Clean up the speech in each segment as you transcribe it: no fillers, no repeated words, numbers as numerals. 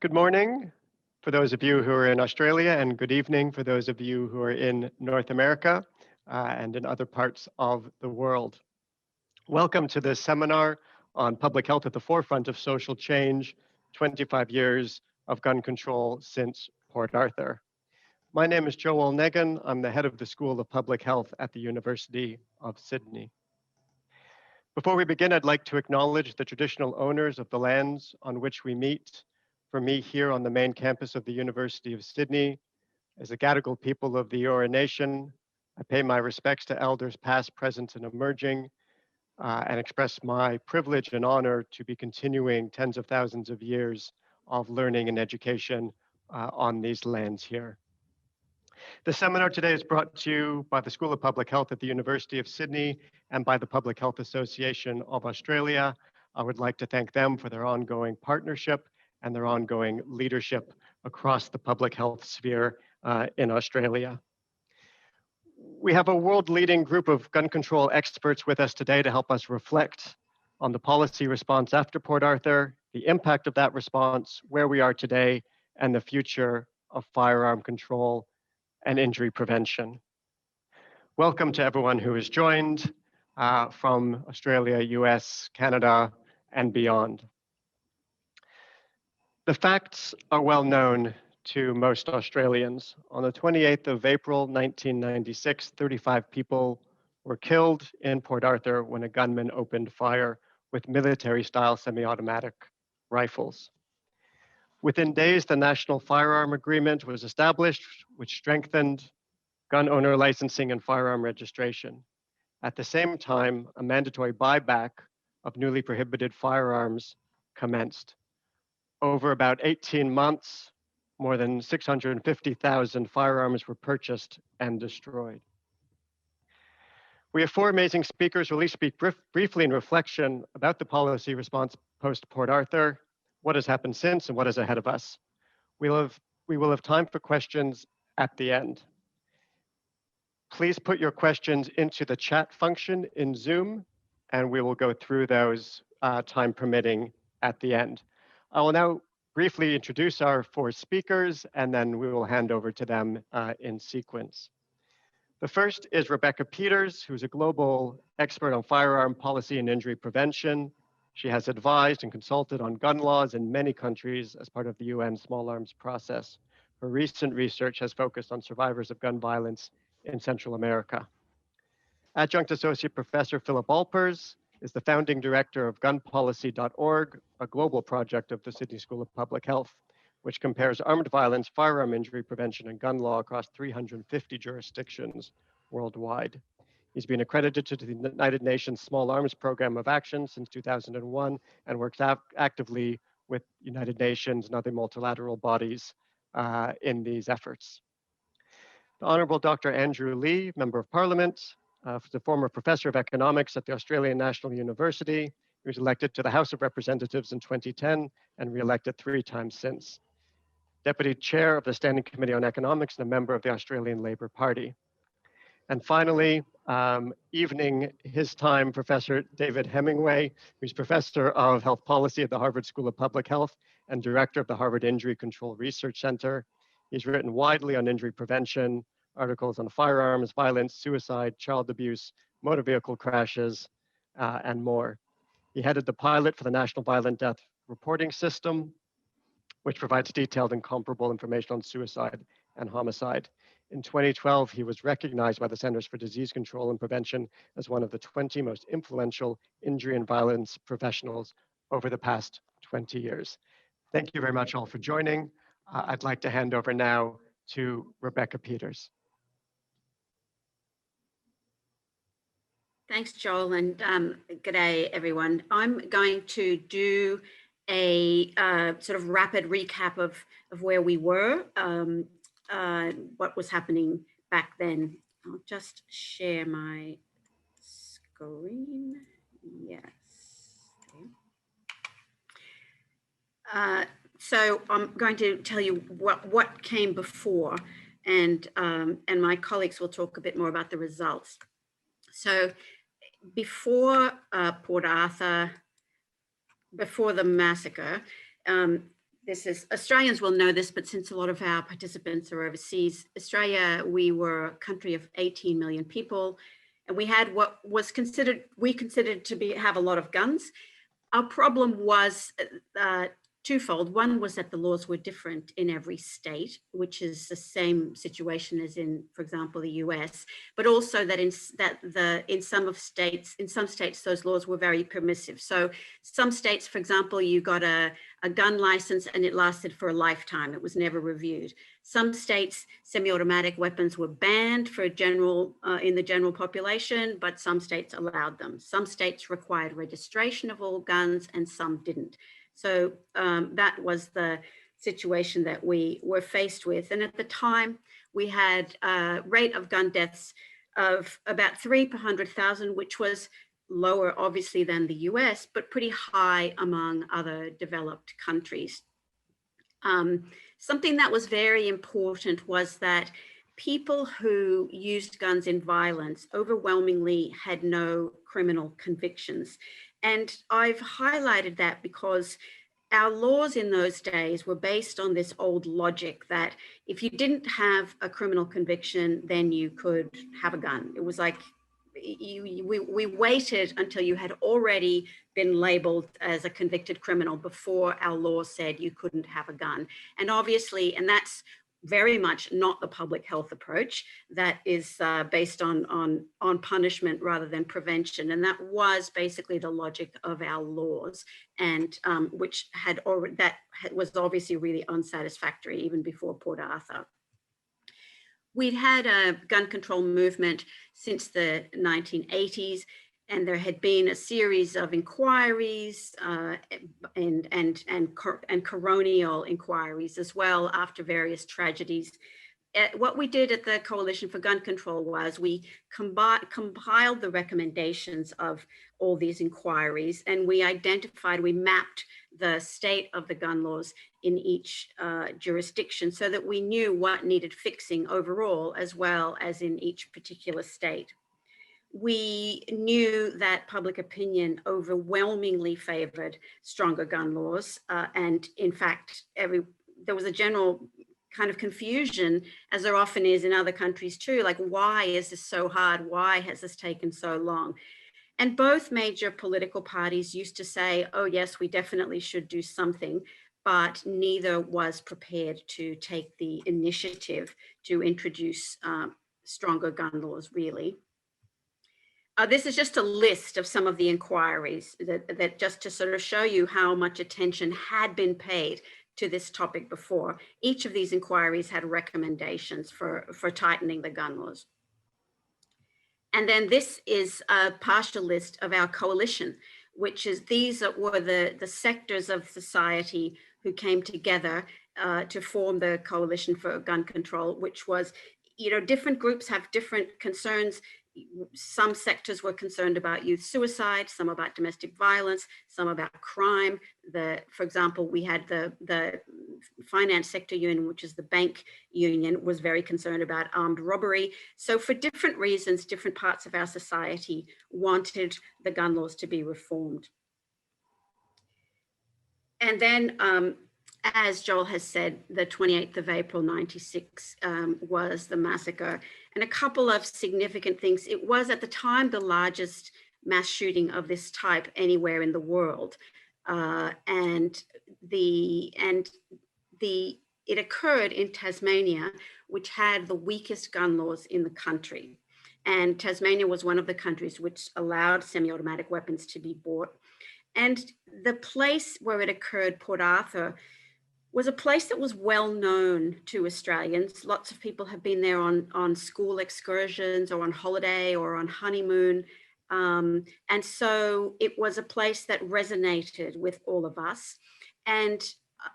Good morning for those of you who are in Australia, and good evening for those of you who are in North America and in other parts of the world. Welcome to this seminar on public health at the forefront of social change, 25 years of gun control since Port Arthur. My name is Joel Negin. I'm the head of the School of Public Health at the University of Sydney. Before we begin, I'd like to acknowledge the traditional owners of the lands on which we meet. For me, here on the main campus of the University of Sydney, as the Gadigal people of the Eora Nation, I pay my respects to elders past, present, and emerging, and express my privilege and honor to be continuing tens of thousands of years of learning and education on these lands here. The seminar today is brought to you by the School of Public Health at the University of Sydney and by the Public Health Association of Australia. I would like to thank them for their ongoing partnership and their ongoing leadership across the public health sphere in Australia. We have a world-leading group of gun control experts with us today to help us reflect on the policy response after Port Arthur, the impact of that response, where we are today, and the future of firearm control and injury prevention. Welcome to everyone who has joined from Australia, US, Canada, and beyond. The facts are well known to most Australians. On the 28th of April, 1996, 35 people were killed in Port Arthur when a gunman opened fire with military-style semi-automatic rifles. Within days, the National Firearm Agreement was established, which strengthened gun owner licensing and firearm registration. At the same time, a mandatory buyback of newly prohibited firearms commenced. Over about 18 months, more than 650,000 firearms were purchased and destroyed. We have four amazing speakers who will each speak briefly in reflection about the policy response post-Port Arthur, what has happened since, and what is ahead of us. We will have time for questions at the end. Please put your questions into the chat function in Zoom, and we will go through those time permitting at the end. I will now briefly introduce our four speakers, and then we will hand over to them in sequence. The first is Rebecca Peters, who's a global expert on firearm policy and injury prevention. She has advised and consulted on gun laws in many countries as part of the UN small arms process. Her recent research has focused on survivors of gun violence in Central America. Adjunct Associate Professor Philip Alpers is the founding director of gunpolicy.org, a global project of the Sydney School of Public Health, which compares armed violence, firearm injury prevention, and gun law across 350 jurisdictions worldwide. He's been accredited to the United Nations Small Arms Program of Action since 2001 and works actively with United Nations and other multilateral bodies in these efforts. The Honourable Dr. Andrew Leigh, Member of Parliament, the former Professor of Economics at the Australian National University. He was elected to the House of Representatives in 2010 and re-elected 3 times since. Deputy Chair of the Standing Committee on Economics and a member of the Australian Labor Party. And finally, evening his time, Professor David Hemingway, who's Professor of Health Policy at the Harvard School of Public Health and Director of the Harvard Injury Control Research Center. He's written widely on injury prevention, articles on firearms, violence, suicide, child abuse, motor vehicle crashes, and more. He headed the pilot for the National Violent Death Reporting System, which provides detailed and comparable information on suicide and homicide. In 2012, he was recognized by the Centers for Disease Control and Prevention as one of the 20 most influential injury and violence professionals over the past 20 years. Thank you very much all for joining. I'd like to hand over now to Rebecca Peters. Thanks, Joel, and g'day, everyone. I'm going to do a sort of rapid recap of where we were, what was happening back then. I'll just share my screen. Yes. Okay. So I'm going to tell you what came before, and my colleagues will talk a bit more about the results. So before Port Arthur, before the massacre, this is, Australians will know this, but since a lot of our participants are overseas, Australia, we were a country of 18 million people, and we had what was we considered to have a lot of guns. Our problem was twofold. One was that the laws were different in every state, which is the same situation as in, for example, the US, but also that in some states, those laws were very permissive. So some states, for example, you got a gun license and it lasted for a lifetime. It was never reviewed. Some states, semi-automatic weapons were banned for in the general population, but some states allowed them. Some states required registration of all guns and some didn't. So that was the situation that we were faced with. And at the time, we had a rate of gun deaths of about 3 per 100,000, which was lower, obviously, than the US, but pretty high among other developed countries. Something that was very important was that people who used guns in violence overwhelmingly had no criminal convictions. And I've highlighted that because our laws in those days were based on this old logic that if you didn't have a criminal conviction, then you could have a gun. It was like we waited until you had already been labeled as a convicted criminal before our law said you couldn't have a gun. And obviously, and that's very much not the public health approach. That is based on punishment rather than prevention. And that was basically the logic of our laws, and which had already, that was obviously really unsatisfactory even before Port Arthur. We'd had a gun control movement since the 1980s, and there had been a series of inquiries and coronial inquiries as well after various tragedies. What we did at the Coalition for Gun Control was we compiled the recommendations of all these inquiries, and we mapped the state of the gun laws in each jurisdiction so that we knew what needed fixing overall as well as in each particular state. We knew that public opinion overwhelmingly favored stronger gun laws. And in fact, there was a general kind of confusion, as there often is in other countries too, like, why is this so hard? Why has this taken so long? And both major political parties used to say, oh yes, we definitely should do something, but neither was prepared to take the initiative to introduce stronger gun laws, really. This is just a list of some of the inquiries that just to sort of show you how much attention had been paid to this topic before. Each of these inquiries had recommendations for tightening the gun laws. And then this is a partial list of our coalition, which is these were the sectors of society who came together to form the Coalition for Gun Control, which was, different groups have different concerns. Some sectors were concerned about youth suicide, some about domestic violence, some about crime. For example, we had the finance sector union, which is the bank union, was very concerned about armed robbery. So for different reasons, different parts of our society wanted the gun laws to be reformed. And then, as Joel has said, the 28th of April, 96 was the massacre. And a couple of significant things. It was at the time the largest mass shooting of this type anywhere in the world. It occurred in Tasmania, which had the weakest gun laws in the country. And Tasmania was one of the countries which allowed semi-automatic weapons to be bought. And the place where it occurred, Port Arthur, was a place that was well known to Australians. Lots of people have been there on school excursions or on holiday or on honeymoon. And so it was a place that resonated with all of us. And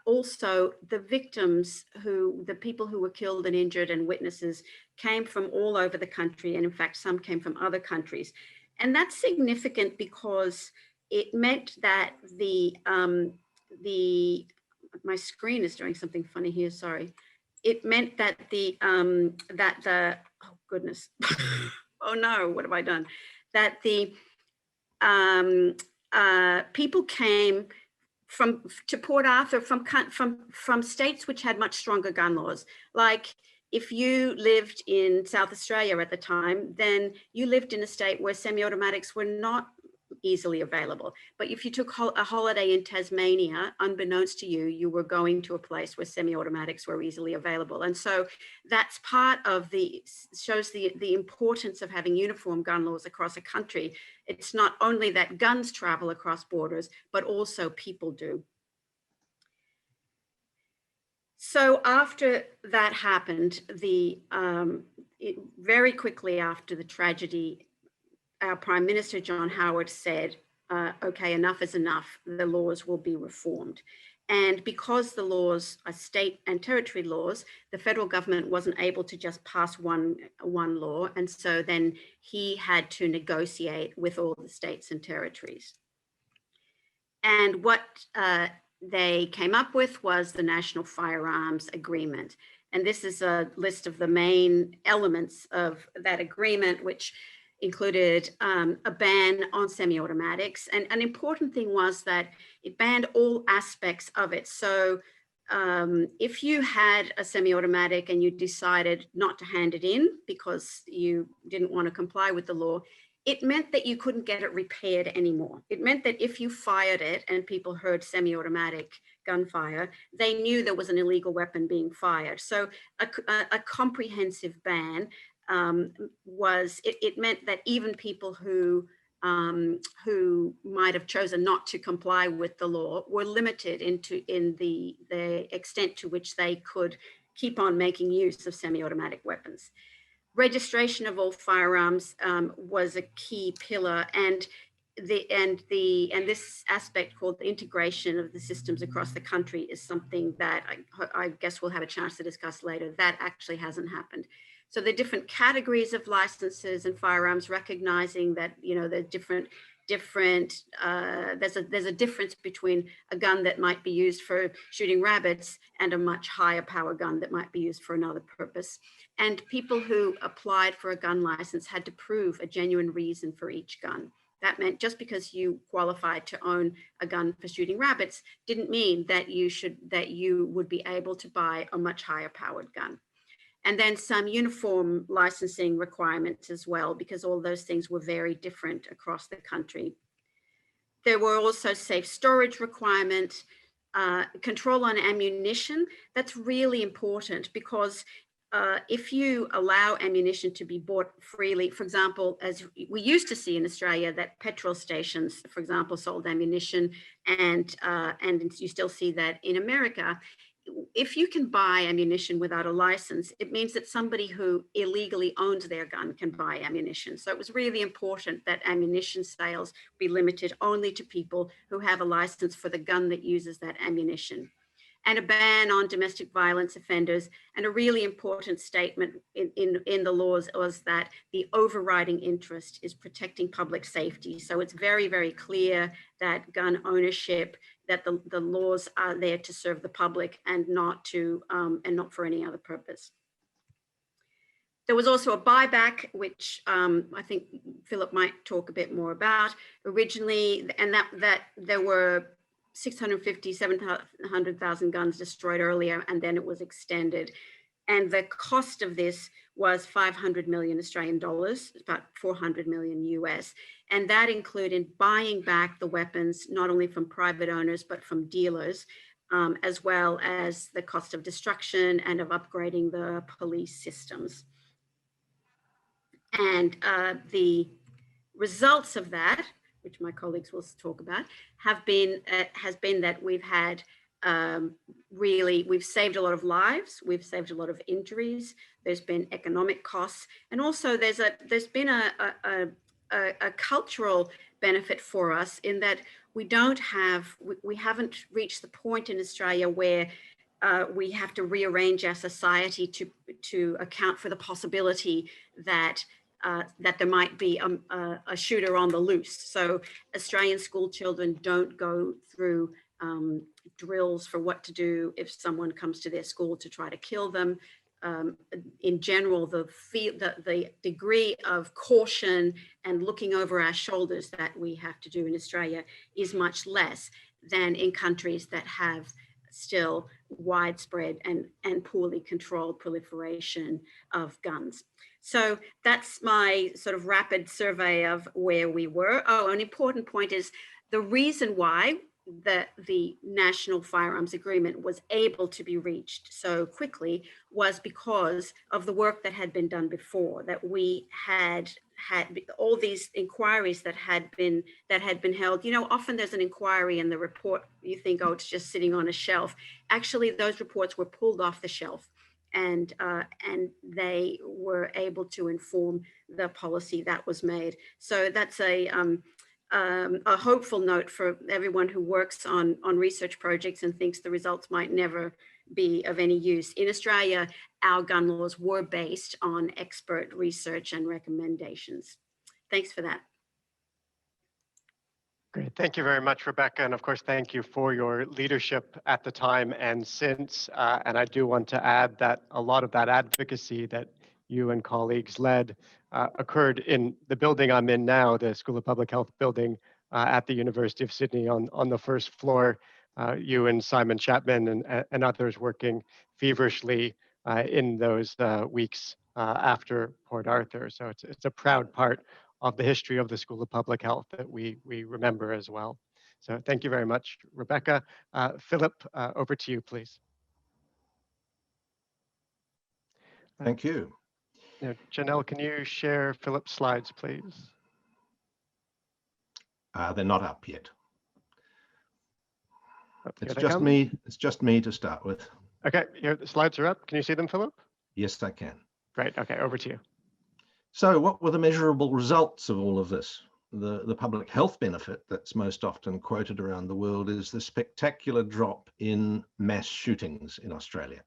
also the victims, the people who were killed and injured and witnesses, came from all over the country. And in fact, some came from other countries. And that's significant because it meant that my screen is doing something funny here, sorry. It meant that oh goodness, oh no, what have I done? That the people came to Port Arthur from states which had much stronger gun laws. Like if you lived in South Australia at the time, then you lived in a state where semi-automatics were not easily available. But if you took a holiday in Tasmania, unbeknownst to you, you were going to a place where semi-automatics were easily available. And so that's part of shows the importance of having uniform gun laws across a country. It's not only that guns travel across borders, but also people do. So after that happened, very quickly after the tragedy, our Prime Minister, John Howard, said, okay, enough is enough. The laws will be reformed. And because the laws are state and territory laws, the federal government wasn't able to just pass one law. And so then he had to negotiate with all the states and territories. And what they came up with was the National Firearms Agreement. And this is a list of the main elements of that agreement, which included a ban on semi-automatics. And an important thing was that it banned all aspects of it. So if you had a semi-automatic and you decided not to hand it in because you didn't want to comply with the law, it meant that you couldn't get it repaired anymore. It meant that if you fired it and people heard semi-automatic gunfire, they knew there was an illegal weapon being fired. So a comprehensive ban it meant that even people who might have chosen not to comply with the law were limited in the extent to which they could keep on making use of semi-automatic weapons. Registration of all firearms was a key pillar, and this aspect called the integration of the systems across the country is something that I guess we'll have a chance to discuss later. That actually hasn't happened. So the different categories of licenses and firearms, recognizing that the there's a difference between a gun that might be used for shooting rabbits and a much higher power gun that might be used for another purpose. And people who applied for a gun license had to prove a genuine reason for each gun. That meant just because you qualified to own a gun for shooting rabbits didn't mean that you would be able to buy a much higher powered gun. And then some uniform licensing requirements as well, because all those things were very different across the country. There were also safe storage requirements, control on ammunition. That's really important because if you allow ammunition to be bought freely, for example, as we used to see in Australia, that petrol stations, for example, sold ammunition, and you still see that in America. If you can buy ammunition without a license, it means that somebody who illegally owns their gun can buy ammunition. So it was really important that ammunition sales be limited only to people who have a license for the gun that uses that ammunition. And a ban on domestic violence offenders. And a really important statement in the laws was that the overriding interest is protecting public safety. So it's very, very clear that gun ownership, that the laws are there to serve the public and not for any other purpose. There was also a buyback, which I think Philip might talk a bit more about originally, and that there were 650, 700,000 guns destroyed earlier, and then it was extended. And the cost of this was 500 million Australian dollars, about 400 million US. And that included buying back the weapons, not only from private owners, but from dealers, as well as the cost of destruction and of upgrading the police systems. And the results of that, which my colleagues will talk about, has been that we've had we've saved a lot of lives, we've saved a lot of injuries, there's been economic costs, and also there's been a cultural benefit for us in that we haven't reached the point in Australia where we have to rearrange our society to account for the possibility that there might be a shooter on the loose. So Australian school children don't go through drills for what to do if someone comes to their school to try to kill them. in general, the degree of caution and looking over our shoulders that we have to do in Australia is much less than in countries that have still widespread and poorly controlled proliferation of guns. So that's my sort of rapid survey of where we were. Oh, an important point is the reason why the National Firearms Agreement was able to be reached so quickly was because of the work that had been done before, that we had all these inquiries that had been held. You know, often there's an inquiry in the report, you think, oh, it's just sitting on a shelf. Actually, those reports were pulled off the shelf, and they were able to inform the policy that was made. So that's a hopeful note for everyone who works on research projects and thinks the results might never be of any use. In Australia, our gun laws were based on expert research and recommendations. Thanks for that. Great. Thank you very much, Rebecca. And of course, thank you for your leadership at the time and since. And I do want to add that a lot of that advocacy that you and colleagues led occurred in the building I'm in now, the School of Public Health building at the University of Sydney on the first floor. You and Simon Chapman and others working feverishly in those weeks after Port Arthur. So it's a proud part of the history of the School of Public Health that we remember as well. So thank you very much, Rebecca. Philip, over to you, please. Thank you. Now, Janelle, can you share Philip's slides, please? They're not up yet. It's just me to start with. Okay, here the slides are up. Can you see them, Philip? Yes, I can. Great. Okay, over to you. So what were the measurable results of all of this? The public health benefit that's most often quoted around the world is the spectacular drop in mass shootings in Australia.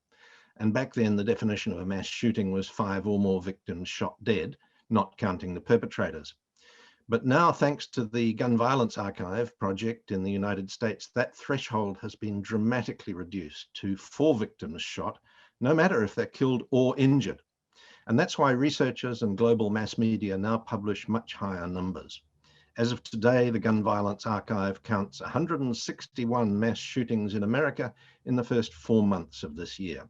And back then, the definition of a mass shooting was 5 or more victims shot dead, not counting the perpetrators. But now, thanks to the Gun Violence Archive project in the United States, that threshold has been dramatically reduced to 4 victims shot, no matter if they're killed or injured. And that's why researchers and global mass media now publish much higher numbers. As of today, the Gun Violence Archive counts 161 mass shootings in America in the first 4 months of this year.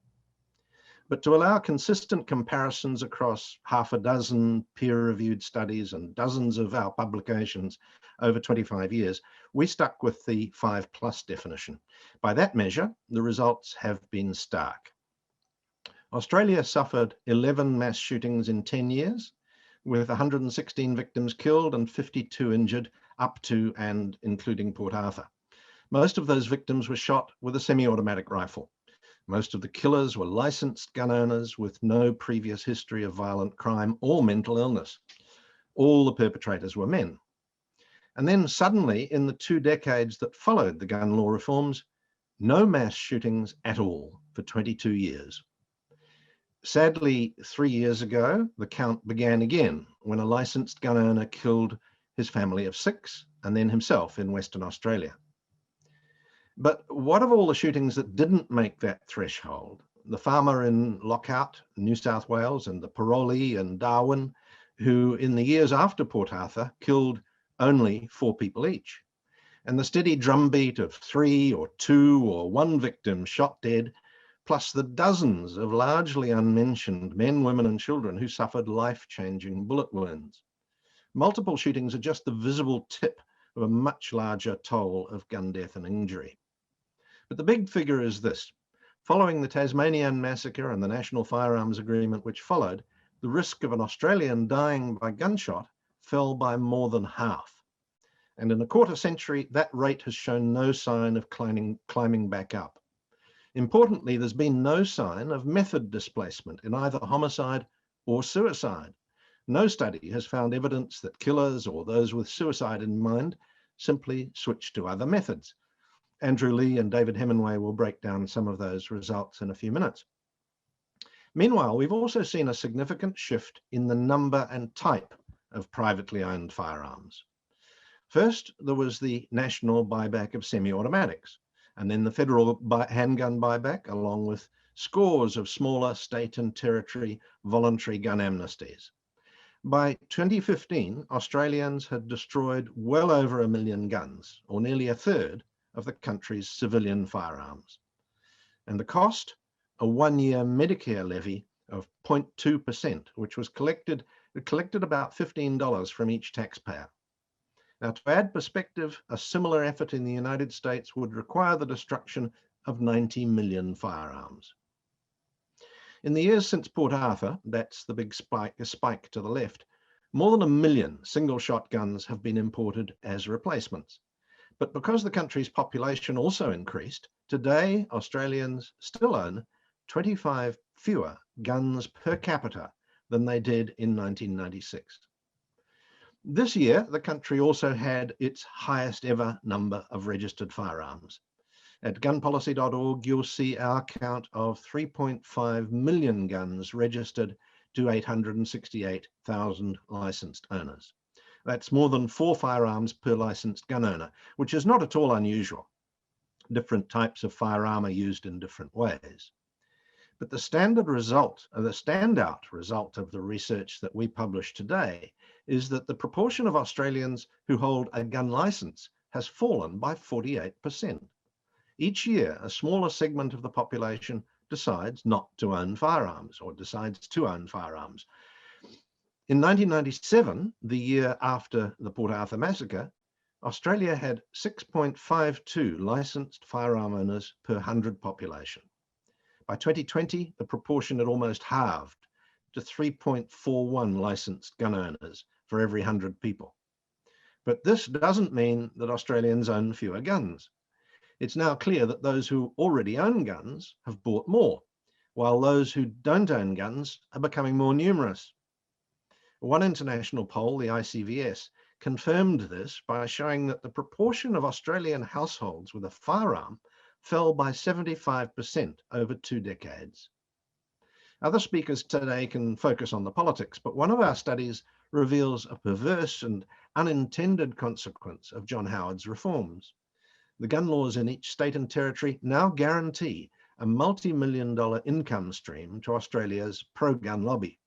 But to allow consistent comparisons across half a dozen peer-reviewed studies and dozens of our publications over 25 years, we stuck with the 5+ definition. By that measure, the results have been stark. Australia suffered 11 mass shootings in 10 years, with 116 victims killed and 52 injured, up to and including Port Arthur. Most of those victims were shot with a semi-automatic rifle. Most of the killers were licensed gun owners with no previous history of violent crime or mental illness. All the perpetrators were men. And then suddenly, in the 2 decades that followed the gun law reforms, no mass shootings at all for 22 years. Sadly, 3 years ago, the count began again when a licensed gun owner killed his family of 6 and then himself in Western Australia. But what of all the shootings that didn't make that threshold? The farmer in Lockhart, New South Wales, and the parolee in Darwin, who in the years after Port Arthur killed only 4 people each. And the steady drumbeat of 3 or 2 or 1 victim shot dead, plus the dozens of largely unmentioned men, women, and children who suffered life-changing bullet wounds. Multiple shootings are just the visible tip of a much larger toll of gun death and injury. But the big figure is this. Following the Tasmanian massacre and the National Firearms Agreement which followed, the risk of an Australian dying by gunshot fell by more than half. And in a quarter century, that rate has shown no sign of climbing back up. Importantly, there's been no sign of method displacement in either homicide or suicide. No study has found evidence that killers or those with suicide in mind simply switch to other methods. Andrew Leigh and David Hemenway will break down some of those results in a few minutes. Meanwhile, we've also seen a significant shift in the number and type of privately owned firearms. First, there was the national buyback of semi-automatics, and then the federal handgun buyback, along with scores of smaller state and territory voluntary gun amnesties. By 2015, Australians had destroyed well over 1 million guns, or nearly a third of the country's civilian firearms. And the cost? A one-year Medicare levy of 0.2%, which was collected about $15 from each taxpayer. Now, to add perspective, a similar effort in the United States would require the destruction of 90 million firearms. In the years since Port Arthur, that's the big spike to the left, more than 1 million single-shot guns have been imported as replacements. But because the country's population also increased, today Australians still own 25 fewer guns per capita than they did in 1996. This year, the country also had its highest ever number of registered firearms. At gunpolicy.org, you'll see our count of 3.5 million guns registered to 868,000 licensed owners. That's more than 4 firearms per licensed gun owner, which is not at all unusual. Different types of firearm are used in different ways. But the standout result of the research that we publish today is that the proportion of Australians who hold a gun license has fallen by 48%. Each year, a smaller segment of the population decides not to own firearms or decides to own firearms. In 1997, the year after the Port Arthur massacre, Australia had 6.52 licensed firearm owners per 100 population. By 2020, the proportion had almost halved to 3.41 licensed gun owners for every 100 people. But this doesn't mean that Australians own fewer guns. It's now clear that those who already own guns have bought more, while those who don't own guns are becoming more numerous. One international poll, the ICVS, confirmed this by showing that the proportion of Australian households with a firearm fell by 75% over 2 decades. Other speakers today can focus on the politics, but one of our studies reveals a perverse and unintended consequence of John Howard's reforms. The gun laws in each state and territory now guarantee a multi-million-dollar income stream to Australia's pro-gun lobby.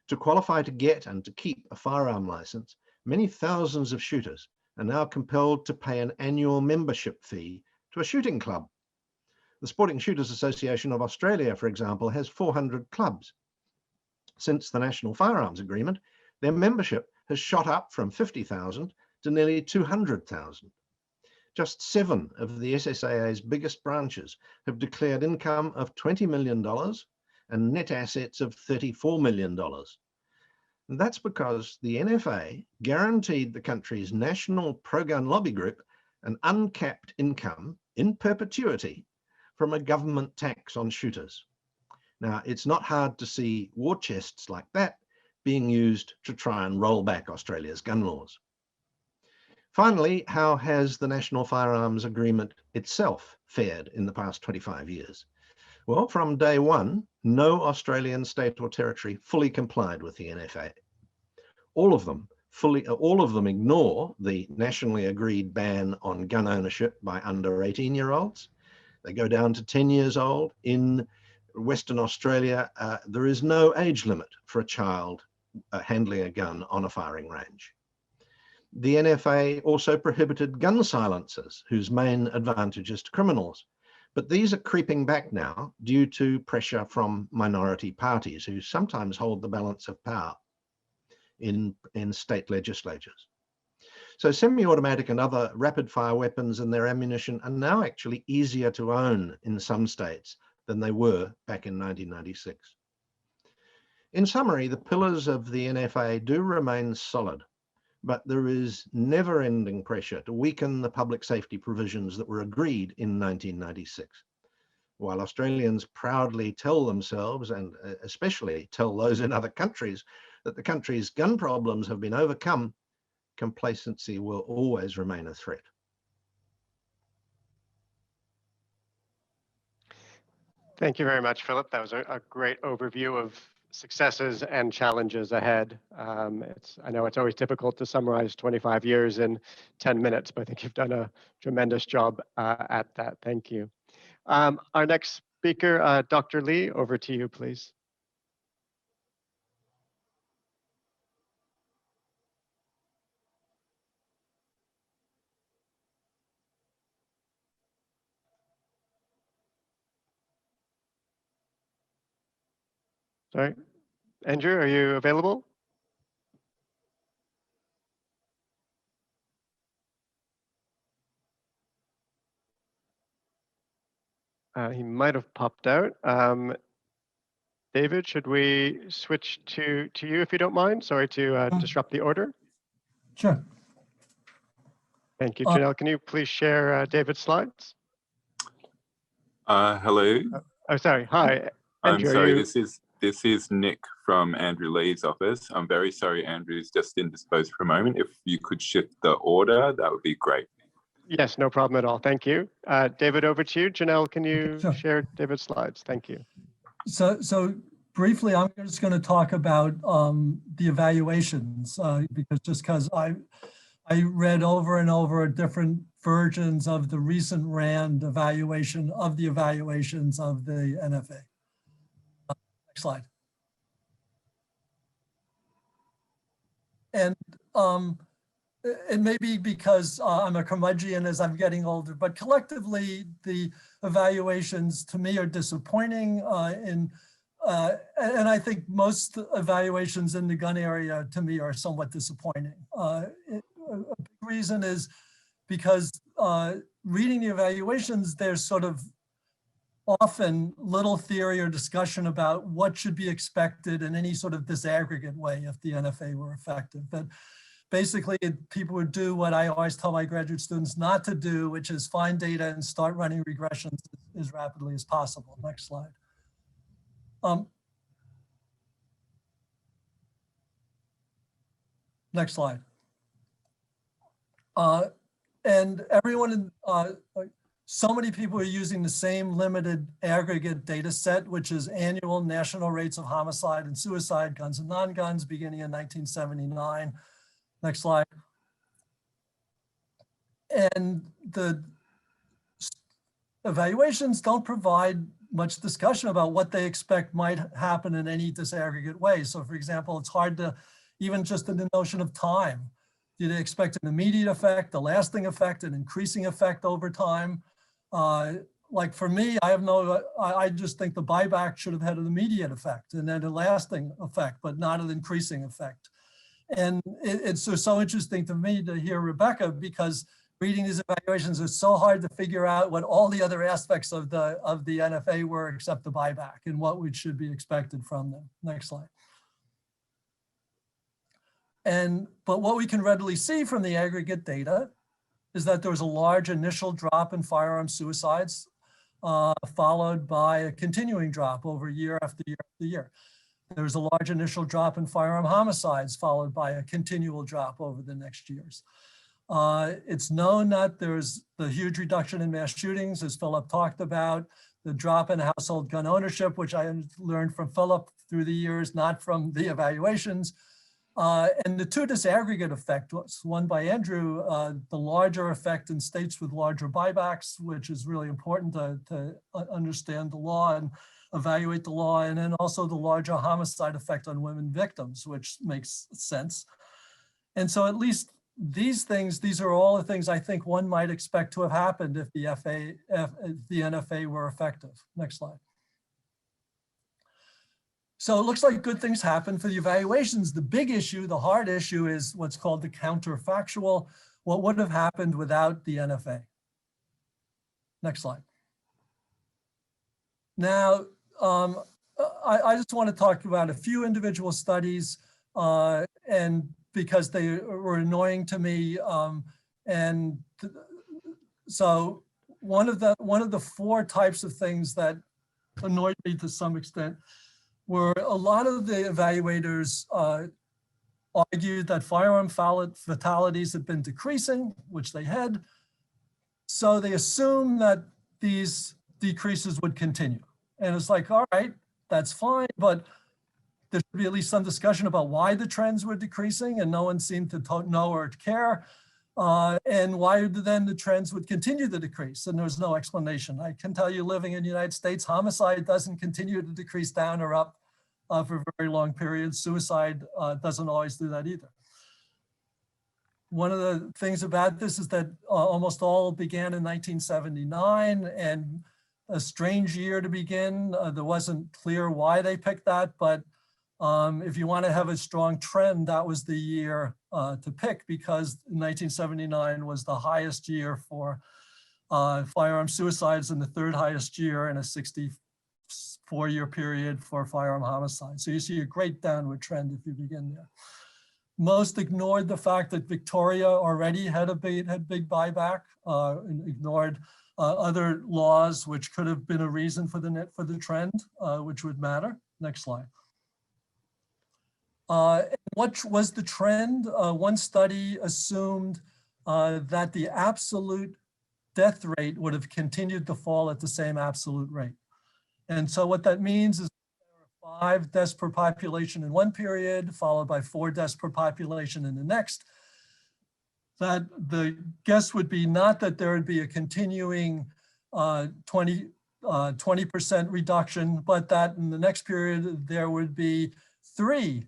To qualify to get and to keep a firearm license, many thousands of shooters are now compelled to pay an annual membership fee to a shooting club. The Sporting Shooters Association of Australia, for example, has 400 clubs. Since the National Firearms Agreement, their membership has shot up from 50,000 to nearly 200,000. Just 7 of the SSAA's biggest branches have declared income of $20 million and net assets of $34 million. And that's because the NFA guaranteed the country's national pro-gun lobby group an uncapped income in perpetuity from a government tax on shooters. Now, it's not hard to see war chests like that being used to try and roll back Australia's gun laws. Finally, how has the National Firearms Agreement itself fared in the past 25 years? Well, from day one, no Australian state or territory fully complied with the NFA. All of them ignore the nationally agreed ban on gun ownership by under 18-year-olds. They go down to 10 years old. In Western Australia, there is no age limit for a child handling a gun on a firing range. The NFA also prohibited gun silencers, whose main advantage is to criminals. But these are creeping back now due to pressure from minority parties who sometimes hold the balance of power in state legislatures. So semi-automatic and other rapid-fire weapons and their ammunition are now actually easier to own in some states than they were back in 1996. In summary, the pillars of the NFA do remain solid, but there is never-ending pressure to weaken the public safety provisions that were agreed in 1996. While Australians proudly tell themselves, and especially tell those in other countries, that the country's gun problems have been overcome, complacency will always remain a threat. Thank you very much, Philip. That was a great overview of successes and challenges ahead. I know it's always difficult to summarize 25 years in 10 minutes, but I think you've done a tremendous job at that. Thank you. Our next speaker. Dr. Leigh, over to you, please. Sorry, Andrew, are you available? He might have popped out. David, should we switch to you if you don't mind? Sorry to disrupt the order. Sure. Thank you. Janelle, can you please share David's slides? Hello. Oh, sorry. Hi. I'm Andrew, sorry. This is Nick from Andrew Leigh's office. I'm very sorry, Andrew's just indisposed for a moment. If you could shift the order, that would be great. Yes, no problem at all. Thank you. David, over to you. Janelle, can you Sure. share David's slides? Thank you. So briefly, I'm just going to talk about the evaluations because I read over and over different versions of the recent RAND evaluation of the evaluations of the NFA. Next slide. And it may be because I'm a curmudgeon as I'm getting older, but collectively the evaluations to me are disappointing and I think most evaluations in the gun area to me are somewhat disappointing. A big reason is because reading the evaluations, there's sort of often little theory or discussion about what should be expected in any sort of disaggregate way if the NFA were effective. But basically, people would do what I always tell my graduate students not to do, which is find data and start running regressions as rapidly as possible. Next slide. Next slide. And everyone, so many people are using the same limited aggregate data set, which is annual national rates of homicide and suicide, guns and non-guns, beginning in 1979. Next slide. And the evaluations don't provide much discussion about what they expect might happen in any disaggregate way. So for example, it's hard to, even just in the notion of time, do they expect an immediate effect, a lasting effect, an increasing effect over time? Like for me, I just think the buyback should have had an immediate effect and then a lasting effect, but not an increasing effect. And it's so interesting to me to hear Rebecca, because reading these evaluations is so hard to figure out what all the other aspects of the NFA were except the buyback and what should be expected from them. Next slide. But what we can readily see from the aggregate data is that there was a large initial drop in firearm suicides, followed by a continuing drop over year after year after year. There was a large initial drop in firearm homicides, followed by a continual drop over the next years. It's known that there's the huge reduction in mass shootings, as Philip talked about, the drop in household gun ownership, which I learned from Philip through the years, not from the evaluations. And the two disaggregate effect was one by Andrew, the larger effect in states with larger buybacks, which is really important to understand the law and evaluate the law, and then also the larger homicide effect on women victims, which makes sense. And so at least these are all the things I think one might expect to have happened if the NFA were effective. Next slide. So it looks like good things happen for the evaluations. The big issue, the hard issue, is what's called the counterfactual. What would have happened without the NFA? Next slide. Now, I just want to talk about a few individual studies, and because they were annoying to me. So one of the four types of things that annoyed me to some extent were a lot of the evaluators argued that firearm fatalities had been decreasing, which they had. So they assumed that these decreases would continue. And it's like, all right, that's fine, but there should be at least some discussion about why the trends were decreasing, and no one seemed to know or care. And why then the trends would continue to decrease, and there's no explanation. I can tell you, living in the United States, homicide doesn't continue to decrease down or up for very long periods. Suicide doesn't always do that either. One of the things about this is that almost all began in 1979, and a strange year to begin. There wasn't clear why they picked that, but if you want to have a strong trend, that was the year to pick, because 1979 was the highest year for firearm suicides and the third highest year in a 64-year period for firearm homicide. So you see a great downward trend if you begin there. Most ignored the fact that Victoria already had big buyback, and ignored other laws which could have been a reason for the trend, which would matter. Next slide. What was the trend? One study assumed that the absolute death rate would have continued to fall at the same absolute rate. And so what that means is there are 5 deaths per population in one period, followed by 4 deaths per population in the next. That the guess would be not that there would be a continuing 20% reduction, but that in the next period there would be 3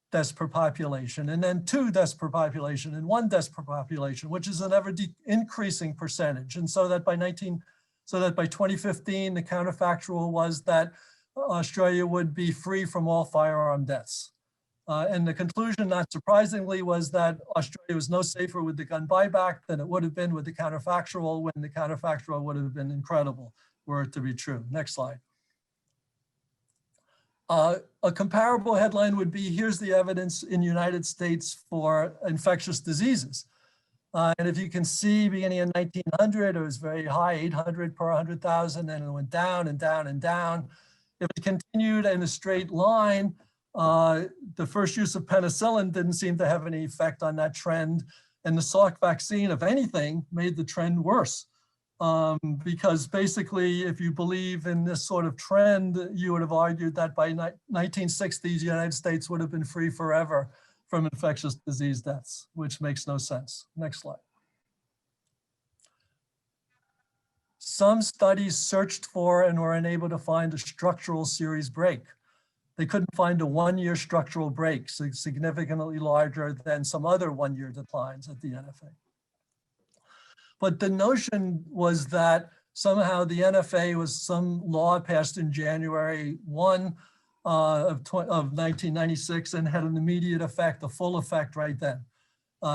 deaths per population, and then 2 deaths per population, and 1 death per population, which is an ever increasing percentage. And so that by 2015, the counterfactual was that Australia would be free from all firearm deaths. And the conclusion, not surprisingly, was that Australia was no safer with the gun buyback than it would have been with the counterfactual, when the counterfactual would have been incredible were it to be true. Next slide. A comparable headline would be, here's the evidence in the United States for infectious diseases. And if you can see, beginning in 1900, it was very high, 800 per 100,000, and it went down and down and down. If it continued in a straight line, the first use of penicillin didn't seem to have any effect on that trend. And the Salk vaccine, if anything, made the trend worse. Because basically, if you believe in this sort of trend, you would have argued that by 1960s, the United States would have been free forever from infectious disease deaths, which makes no sense. Next slide. Some studies searched for and were unable to find a structural series break. They couldn't find a 1-year structural break, significantly larger than some other 1-year declines at the NFA. But the notion was that somehow the NFA was some law passed in January 1 of 1996 and had an immediate effect, a full effect right then.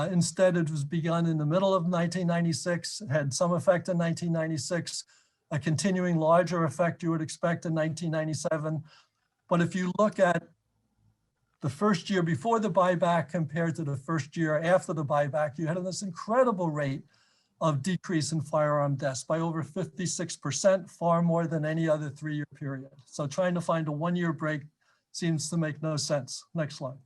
Instead, it was begun in the middle of 1996, it had some effect in 1996, a continuing larger effect you would expect in 1997. But if you look at the first year before the buyback compared to the first year after the buyback, you had this incredible rate of decrease in firearm deaths by over 56%, far more than any other 3-year period. So trying to find a 1-year break seems to make no sense. Next slide.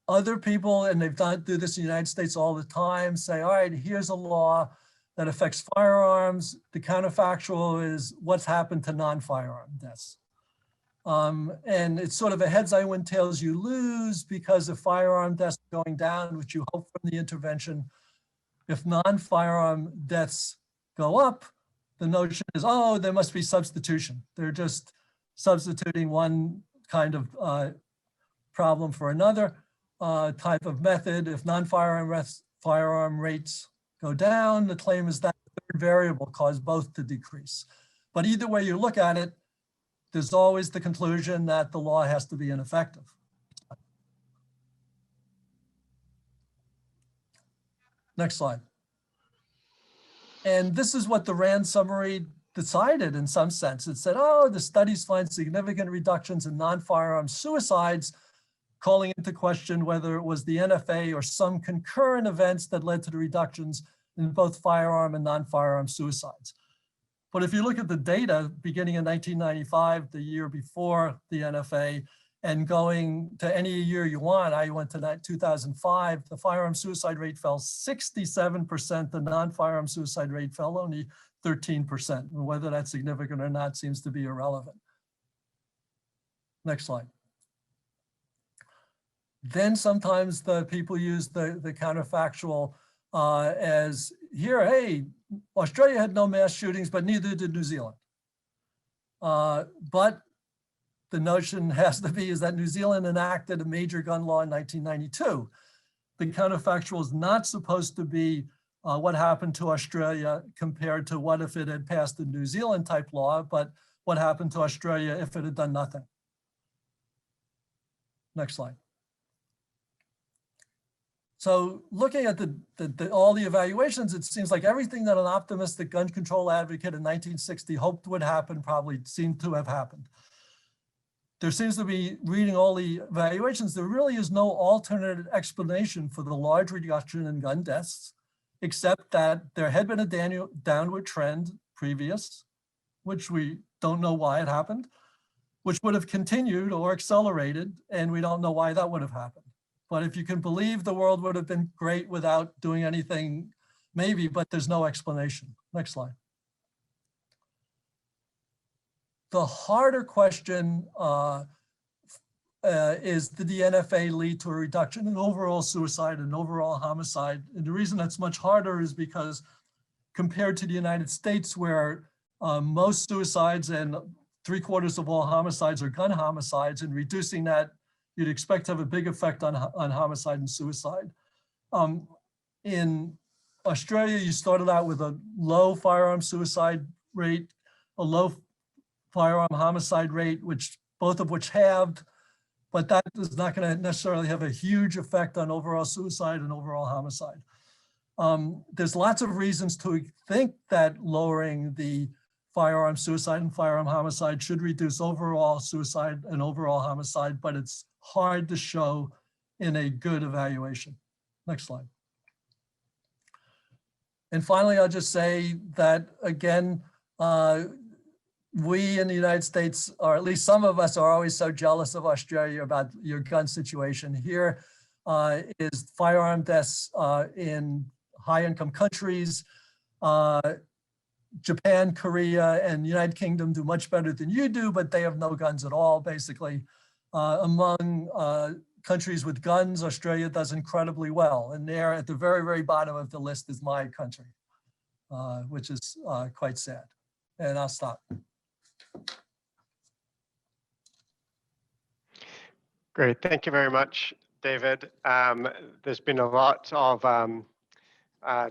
Other people, and they've do this in the United States all the time, say, all right, here's a law that affects firearms. The counterfactual is what's happened to non-firearm deaths. And it's sort of a heads I win, tails you lose, because if firearm deaths are going down, which you hope from the intervention, if non-firearm deaths go up, the notion is, oh, there must be substitution. They're just substituting one kind of problem for another type of method. If non-firearm rates go down, the claim is that the third variable caused both to decrease. But either way you look at it, there's always the conclusion that the law has to be ineffective. Next slide. And this is what the RAND summary decided in some sense. It said, oh, the studies find significant reductions in non-firearm suicides, calling into question whether it was the NFA or some concurrent events that led to the reductions in both firearm and non-firearm suicides. But if you look at the data beginning in 1995, the year before the NFA, and going to any year you want, I went to 2005, the firearm suicide rate fell 67%, the non-firearm suicide rate fell only 13%. And whether that's significant or not seems to be irrelevant. Next slide. Then sometimes the people use the counterfactual as here, hey, Australia had no mass shootings, but neither did New Zealand. But the notion has to be is that New Zealand enacted a major gun law in 1992. The counterfactual is not supposed to be what happened to Australia compared to what if it had passed the New Zealand type law, but what happened to Australia if it had done nothing. Next slide. So looking at all the evaluations, it seems like everything that an optimistic gun control advocate in 1960 hoped would happen probably seemed to have happened. There seems to be, reading all the evaluations, there really is no alternate explanation for the large reduction in gun deaths, except that there had been a downward trend previous, which we don't know why it happened, which would have continued or accelerated, and we don't know why that would have happened. But if you can believe the world would have been great without doing anything, maybe, but there's no explanation. Next slide. The harder question is, did the NFA lead to a reduction in overall suicide and overall homicide? And the reason that's much harder is because compared to the United States, where most suicides and 3/4 of all homicides are gun homicides, and reducing that, you'd expect to have a big effect on homicide and suicide. In Australia, you started out with a low firearm suicide rate, a low firearm homicide rate, both of which halved, but that is not going to necessarily have a huge effect on overall suicide and overall homicide. There's lots of reasons to think that lowering the firearm suicide and firearm homicide should reduce overall suicide and overall homicide, but it's hard to show in a good evaluation. Next slide. And finally, I'll just say that, again, we in the United States, or at least some of us, are always so jealous of Australia about your gun situation. Here is firearm deaths in high-income countries. Japan, Korea, and United Kingdom do much better than you do, but they have no guns at all, basically. Among countries with guns, Australia does incredibly well. And there at the very, very bottom of the list is my country, which is quite sad. And I'll stop. Great, thank you very much, David. There's been a lot of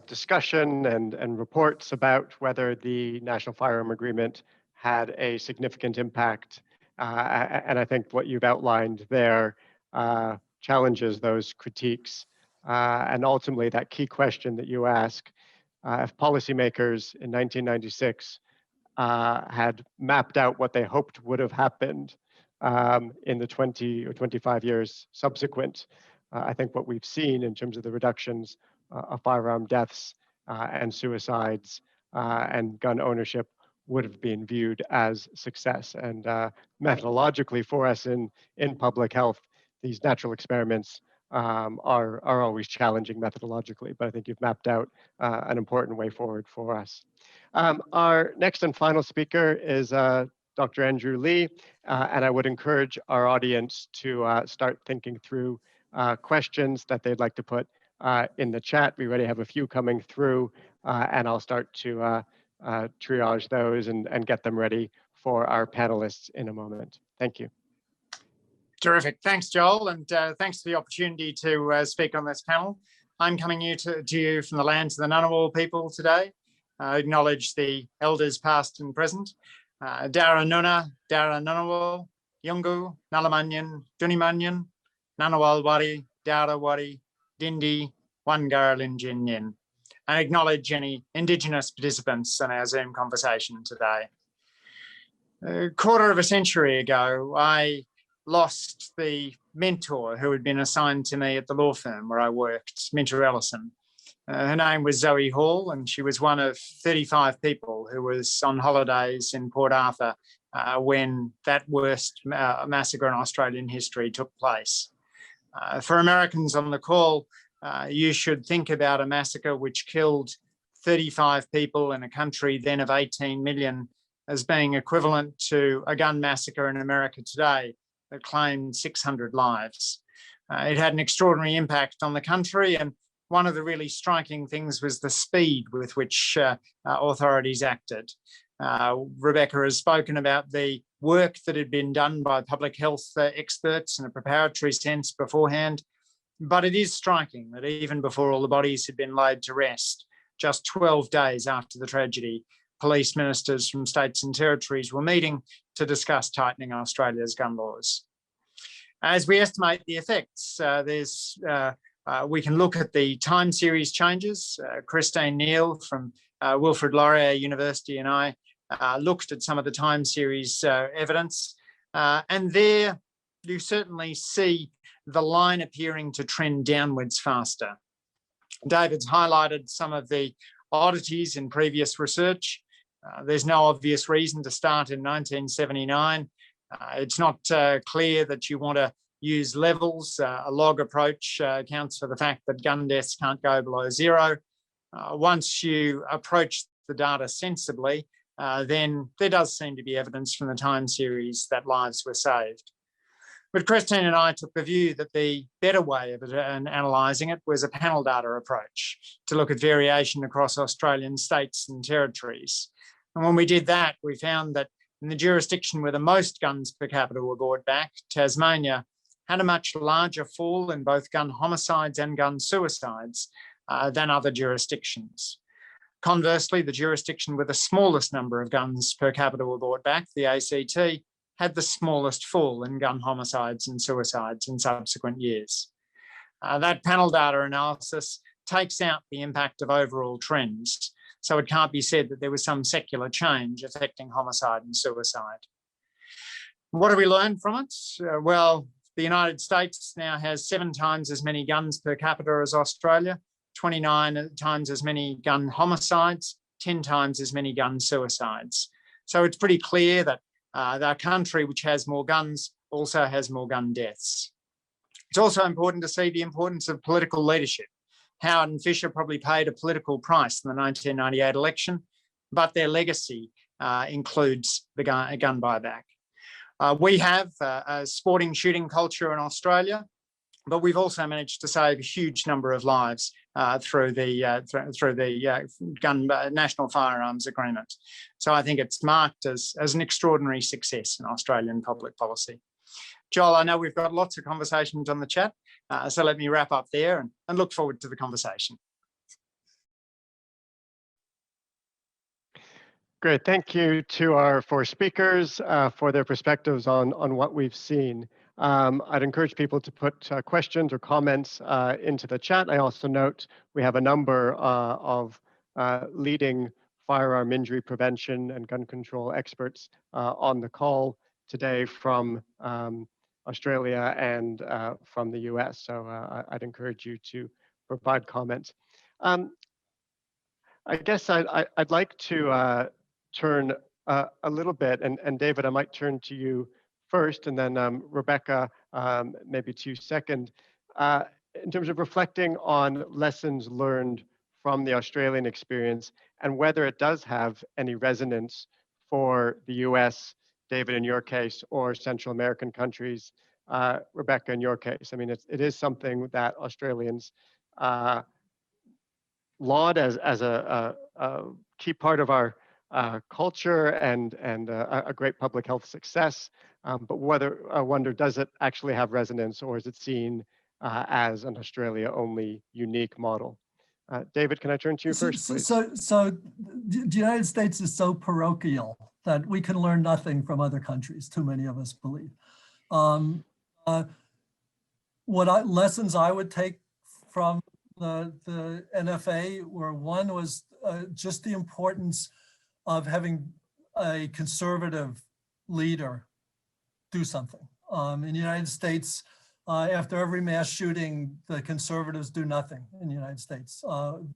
discussion and reports about whether the National Firearm Agreement had a significant impact. And I think what you've outlined there challenges those critiques. And ultimately, that key question that you ask, if policymakers in 1996 had mapped out what they hoped would have happened in the 20 or 25 years subsequent, I think what we've seen in terms of the reductions of firearm deaths and suicides and gun ownership would have been viewed as success. And methodologically for us in public health, these natural experiments are always challenging methodologically, but I think you've mapped out an important way forward for us. Our next and final speaker is Dr. Andrew Leigh, and I would encourage our audience to start thinking through questions that they'd like to put in the chat. We already have a few coming through, and I'll start to triage those and get them ready for our panelists in a moment. Thank you. Terrific. Thanks, Joel, and thanks for the opportunity to speak on this panel. I'm coming to you from the lands of the Ngunnawal people today. I acknowledge the elders past and present. Dara Nuna, Dara Ngunnawal, Yungu, Nalamanyan, Dunimanyan, Ngunnawal Wari, Dara Wari, Dindi, Wangarlin Jinyin. And acknowledge any Indigenous participants in our Zoom conversation today. A quarter of a century ago, I lost the mentor who had been assigned to me at the law firm where I worked, Minter Ellison. Her name was Zoe Hall, and she was one of 35 people who was on holidays in Port Arthur when that worst massacre in Australian history took place. For Americans on the call, you should think about a massacre which killed 35 people in a country then of 18 million as being equivalent to a gun massacre in America today that claimed 600 lives. It had an extraordinary impact on the country, and one of the really striking things was the speed with which authorities acted. Rebecca has spoken about the work that had been done by public health experts in a preparatory sense beforehand, but it is striking that even before all the bodies had been laid to rest, just 12 days after the tragedy, police ministers from states and territories were meeting to discuss tightening Australia's gun laws. As we estimate the effects, we can look at the time series changes. Christine Neal from Wilfrid Laurier University and I looked at some of the time series evidence, and there you certainly see the line appearing to trend downwards faster. David's highlighted some of the oddities in previous research. There's no obvious reason to start in 1979. It's not clear that you want to use levels. A log approach accounts for the fact that gun deaths can't go below zero. Once you approach the data sensibly, then there does seem to be evidence from the time series that lives were saved. But Christine and I took the view that the better way of analysing it was a panel data approach to look at variation across Australian states and territories. And when we did that, we found that in the jurisdiction where the most guns per capita were brought back, Tasmania had a much larger fall in both gun homicides and gun suicides than other jurisdictions. Conversely, the jurisdiction with the smallest number of guns per capita were brought back, the ACT, had the smallest fall in gun homicides and suicides in subsequent years. That panel data analysis takes out the impact of overall trends, so it can't be said that there was some secular change affecting homicide and suicide. What have we learned from it? Well, the United States now has 7 times as many guns per capita as Australia, 29 times as many gun homicides, 10 times as many gun suicides. So it's pretty clear that our country, which has more guns, also has more gun deaths. It's also important to see the importance of political leadership. Howard and Fisher probably paid a political price in the 1998 election, but their legacy includes the gun buyback. We have a sporting shooting culture in Australia, but we've also managed to save a huge number of lives through the National Firearms Agreement. So I think it's marked as an extraordinary success in Australian public policy. Joel, I know we've got lots of conversations on the chat, so let me wrap up there and look forward to the conversation. Great, thank you to our 4 speakers for their perspectives on what we've seen. I'd encourage people to put questions or comments into the chat. I also note we have a number of leading firearm injury prevention and gun control experts on the call today from Australia and from the US. So I'd encourage you to provide comments. I guess I'd like to turn a little bit, and David, I might turn to you first, and then Rebecca, maybe to you second, in terms of reflecting on lessons learned from the Australian experience and whether it does have any resonance for the US, David, in your case, or Central American countries, Rebecca, in your case. I mean, it is something that Australians laud as a key part of our culture and a great public health success. But I wonder, does it actually have resonance, or is it seen as an Australia-only unique model? David, can I turn to you first, please? So the United States is so parochial that we can learn nothing from other countries, too many of us believe. Lessons I would take from the NFA were, one was just the importance of having a conservative leader do something. In the United States, after every mass shooting, the conservatives do nothing in the United States.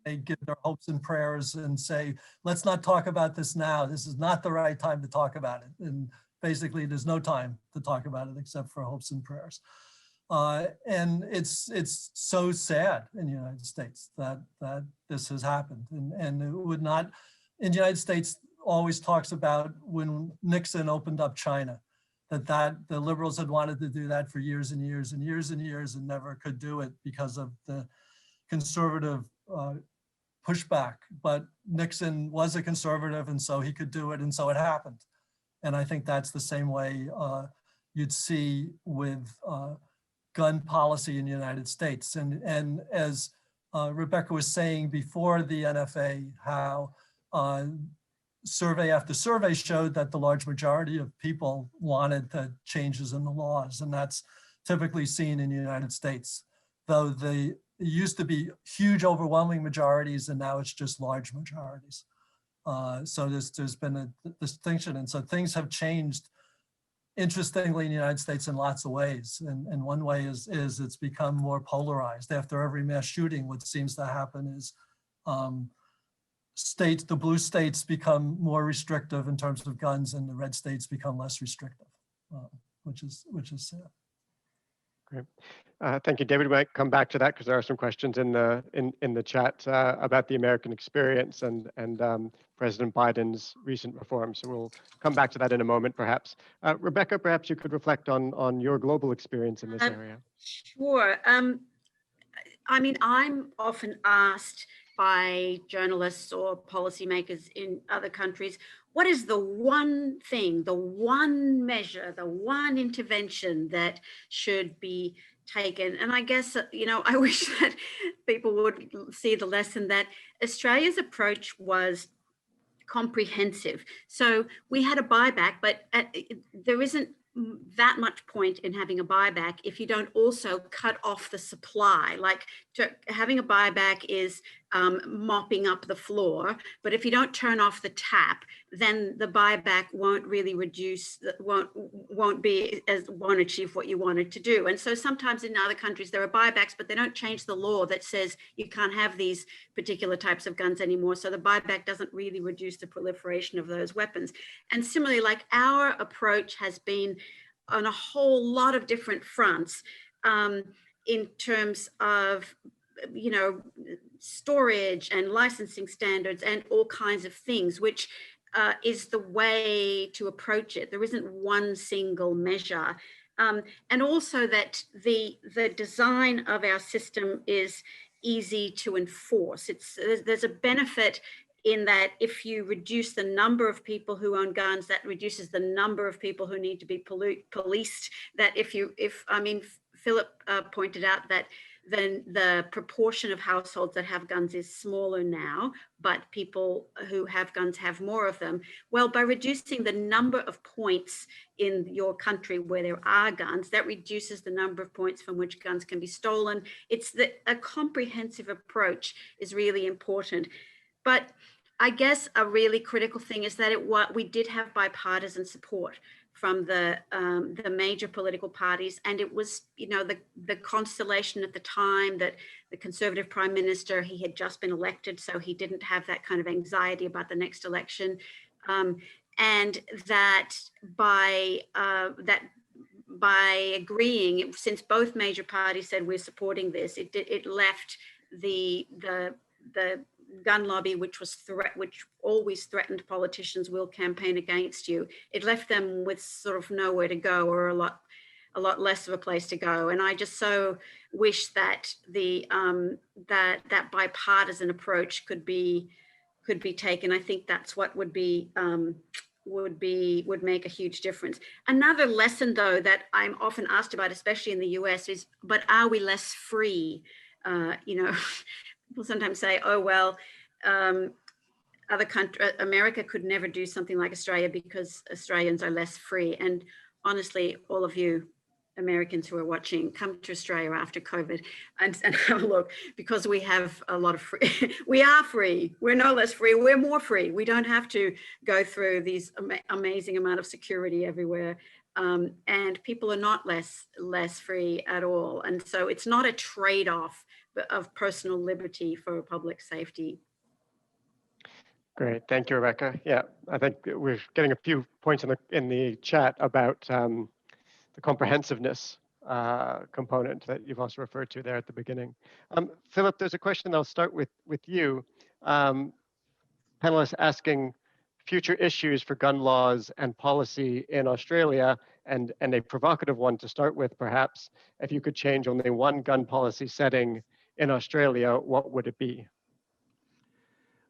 They give their hopes and prayers and say, let's not talk about this now. This is not the right time to talk about it. And basically, there's no time to talk about it except for hopes and prayers. And it's so sad in the United States that this has happened. And it would not, in the United States, always talks about when Nixon opened up China. that the Liberals had wanted to do that for years and years and years and years and never could do it because of the conservative pushback. But Nixon was a conservative, and so he could do it, and so it happened. And I think that's the same way you'd see with gun policy in the United States. And as Rebecca was saying before the NFA, how survey after survey showed that the large majority of people wanted the changes in the laws, and that's typically seen in the United States, though it used to be huge overwhelming majorities, and now it's just large majorities. So there's been a distinction, and so things have changed interestingly in the United States in lots of ways. And one way is it's become more polarized. After every mass shooting, what seems to happen is the blue states become more restrictive in terms of guns, and the red states become less restrictive, which is sad. Great. Thank you, David. We might come back to that because there are some questions in the chat about the American experience and President Biden's recent reforms. So we'll come back to that in a moment, perhaps. Rebecca, perhaps you could reflect on your global experience in this area. Sure. I mean, I'm often asked by journalists or policymakers in other countries, what is the one thing, the one measure, the one intervention that should be taken? And I guess, I wish that people would see the lesson that Australia's approach was comprehensive. So we had a buyback, but there isn't that much point in having a buyback if you don't also cut off the supply. Like having a buyback is mopping up the floor, but if you don't turn off the tap, then the buyback won't really won't achieve what you wanted to do. And so sometimes in other countries there are buybacks, but they don't change the law that says you can't have these particular types of guns anymore. So the buyback doesn't really reduce the proliferation of those weapons. And similarly, like our approach has been on a whole lot of different fronts in terms of storage and licensing standards and all kinds of things, which is the way to approach it. There isn't one single measure. And also that the design of our system is easy to enforce. There's a benefit in that if you reduce the number of people who own guns, that reduces the number of people who need to be policed. That Philip pointed out that then the proportion of households that have guns is smaller now, but people who have guns have more of them. Well, by reducing the number of points in your country where there are guns, that reduces the number of points from which guns can be stolen. A comprehensive approach is really important. But I guess a really critical thing is that we did have bipartisan support from the major political parties, and it was the constellation at the time that the Conservative Prime Minister, he had just been elected, so he didn't have that kind of anxiety about the next election, and that by agreeing, since both major parties said we're supporting this, it left the gun lobby, which always threatened politicians will campaign against you. It left them with sort of nowhere to go, or a lot less of a place to go. And I just so wish that that bipartisan approach could be taken. I think that's what would make a huge difference. Another lesson, though, that I'm often asked about, especially in the US, is, but are we less free? People sometimes say, oh, well, America could never do something like Australia because Australians are less free. And honestly, all of you Americans who are watching, come to Australia after COVID and have a look, because we have a lot of free. We are free. We're no less free. We're more free. We don't have to go through these amazing amount of security everywhere. And people are not less free at all. And so it's not a trade-off of personal liberty for public safety. Great, thank you, Rebecca. Yeah, I think we're getting a few points in the chat about the comprehensiveness component that you've also referred to there at the beginning. Philip, there's a question I'll start with you. Panelists asking future issues for gun laws and policy in Australia, and a provocative one to start with, perhaps. If you could change only one gun policy setting in Australia, what would it be?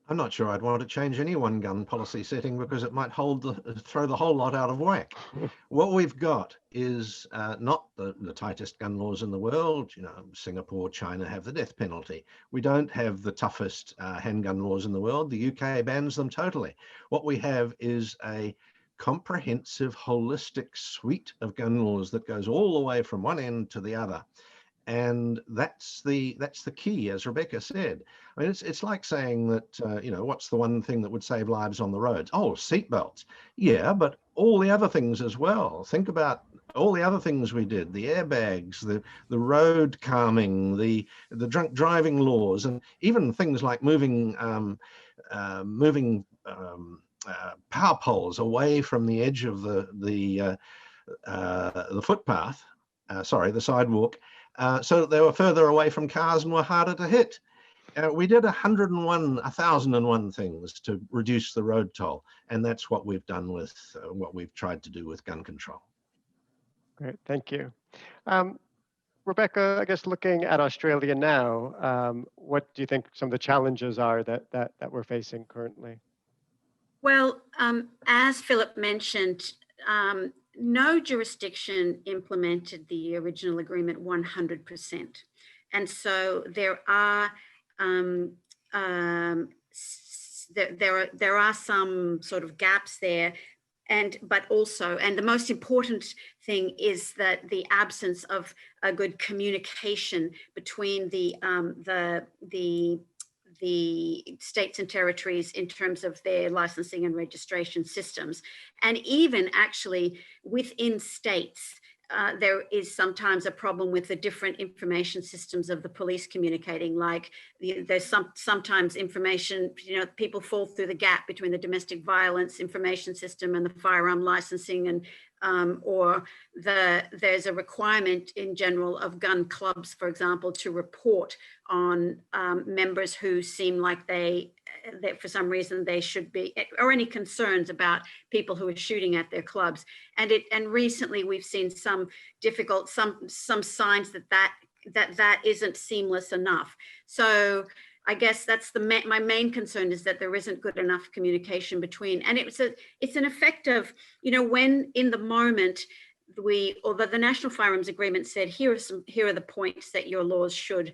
I'm not sure I'd want to change any one gun policy setting because it might throw the whole lot out of whack. What we've got is not the tightest gun laws in the world. You know, Singapore, China have the death penalty. We don't have the toughest handgun laws in the world. The UK bans them totally. What we have is a comprehensive, holistic suite of gun laws that goes all the way from one end to the other. And that's the key, as Rebecca said. I mean, it's like saying that, you know, what's the one thing that would save lives on the roads? Oh, seatbelts. Yeah, but all the other things as well. Think about all the other things we did, the airbags, the road calming, the drunk driving laws, and even things like moving power poles away from the edge of the footpath, the sidewalk, so that they were further away from cars and were harder to hit. We did 1,001 things to reduce the road toll, and that's what we've done with what we've tried to do with gun control. Great, thank you. Rebecca, I guess looking at Australia now, what do you think some of the challenges are that we're facing currently? Well, as Philip mentioned, no jurisdiction implemented the original agreement 100%. And so there are there are some sort of gaps there. But also, and the most important thing is that the absence of a good communication between the states and territories in terms of their licensing and registration systems. And even actually within states, there is sometimes a problem with the different information systems of the police communicating. Like there's sometimes information, you know, people fall through the gap between the domestic violence information system and the firearm licensing, and or there's a requirement in general of gun clubs, for example, to report on members who seem like that for some reason they should be, or any concerns about people who are shooting at their clubs. And recently we've seen some signs that isn't seamless enough. So I guess that's my main concern, is that there isn't good enough communication between, and it's an effect of, you know, when in the moment although the National Firearms Agreement said here are the points that your laws should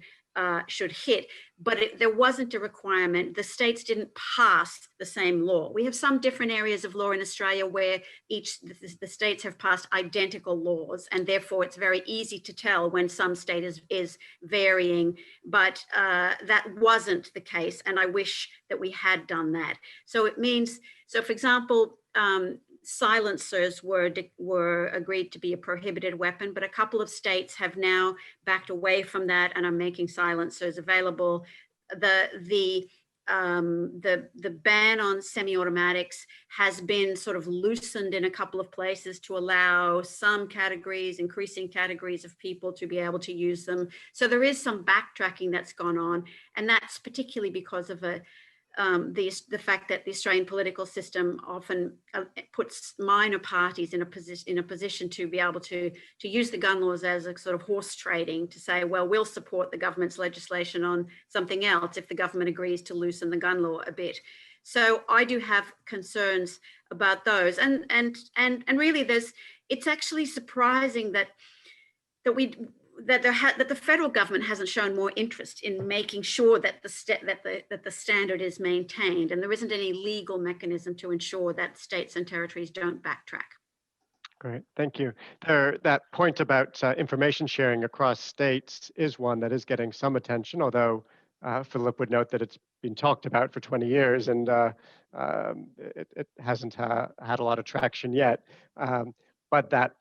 hit, but there wasn't a requirement. The states didn't pass the same law. We have some different areas of law in Australia where the states have passed identical laws, and therefore it's very easy to tell when some state is varying, but that wasn't the case, and I wish that we had done that. So it means, so for example, silencers were agreed to be a prohibited weapon, but a couple of states have now backed away from that and are making silencers available. The ban on semi-automatics has been sort of loosened in a couple of places to allow some categories, increasing categories of people, to be able to use them. So there is some backtracking that's gone on, and that's particularly because of the fact that the Australian political system often puts minor parties in a position to be able to use the gun laws as a sort of horse trading, to say, well, we'll support the government's legislation on something else if the government agrees to loosen the gun law a bit. So I do have concerns about those, and really it's actually surprising that the federal government hasn't shown more interest in making sure that the standard is maintained, and there isn't any legal mechanism to ensure that states and territories don't backtrack. Great, thank you. That point about information sharing across states is one that is getting some attention, although Philip would note that it's been talked about for 20 years and it hasn't had a lot of traction yet. But that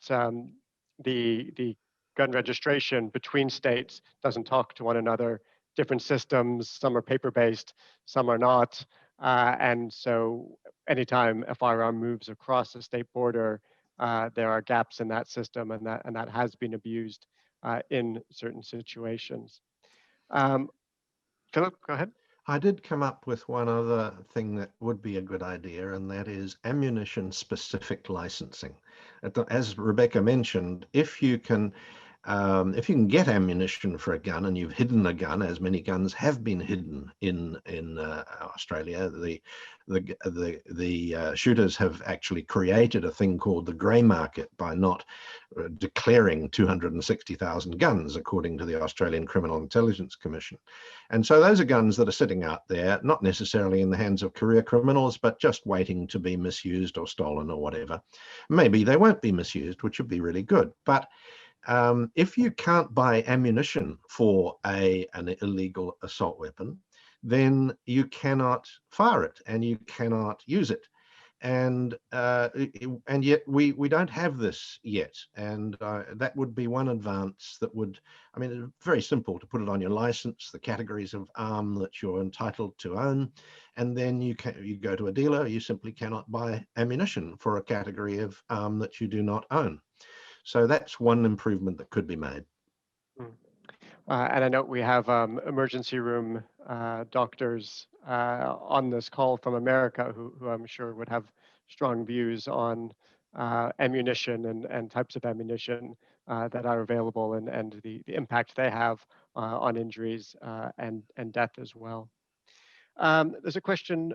the gun registration between states doesn't talk to one another. Different systems, some are paper-based, some are not. And so anytime a firearm moves across a state border, there are gaps in that system, and that has been abused in certain situations. Philip, go ahead. I did come up with one other thing that would be a good idea, and that is ammunition-specific licensing. As Rebecca mentioned, if you can get ammunition for a gun and you've hidden a gun, as many guns have been hidden in Australia, the shooters have actually created a thing called the grey market by not declaring 260,000 guns, according to the Australian Criminal Intelligence Commission. And so those are guns that are sitting out there, not necessarily in the hands of career criminals, but just waiting to be misused or stolen or whatever. Maybe they won't be misused, which would be really good. But if you can't buy ammunition for an illegal assault weapon, then you cannot fire it and you cannot use it. And yet we don't have this yet. And that would be one advance that would, I mean, it's very simple to put it on your license, the categories of arm that you're entitled to own. And then you go to a dealer, you simply cannot buy ammunition for a category of arm that you do not own. So that's one improvement that could be made. And I note we have emergency room doctors on this call from America who I'm sure would have strong views on ammunition and types of ammunition that are available and the impact they have on injuries and death as well. There's a question,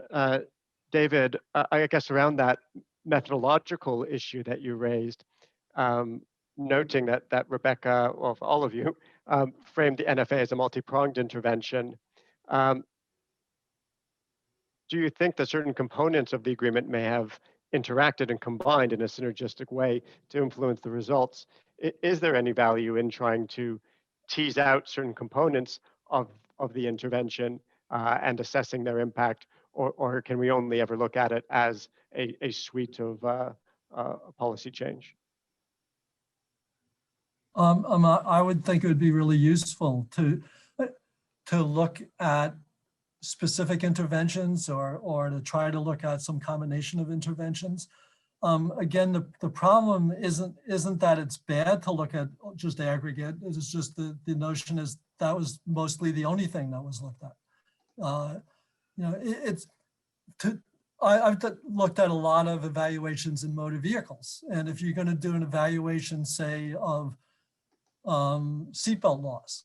David, I guess around that methodological issue that you raised, noting that Rebecca, well, all of you, framed the NFA as a multi-pronged intervention. Do you think that certain components of the agreement may have interacted and combined in a synergistic way to influence the results? Is there any value in trying to tease out certain components of the intervention and assessing their impact, or can we only ever look at it as a suite of policy change? I would think it would be really useful to look at specific interventions or to try to look at some combination of interventions. Again, the problem isn't that it's bad to look at just aggregate. It's just the notion is that was mostly the only thing that was looked at. I've looked at a lot of evaluations in motor vehicles, and if you're going to do an evaluation, say, of seatbelt laws,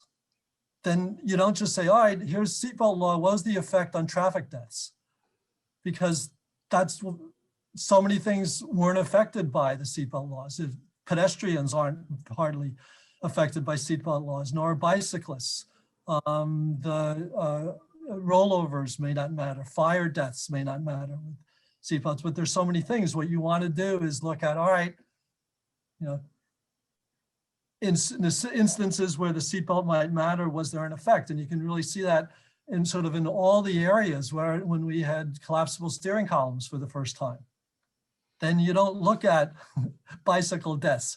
then you don't just say, all right, here's seatbelt law, what was the effect on traffic deaths? Because that's, so many things weren't affected by the seatbelt laws. Pedestrians aren't hardly affected by seatbelt laws, nor bicyclists. The rollovers may not matter, fire deaths may not matter with seatbelts, but there's so many things. What you want to do is look at, all right, in the instances where the seatbelt might matter, was there an effect? And you can really see that in sort of in all the areas when we had collapsible steering columns for the first time. Then you don't look at bicycle deaths.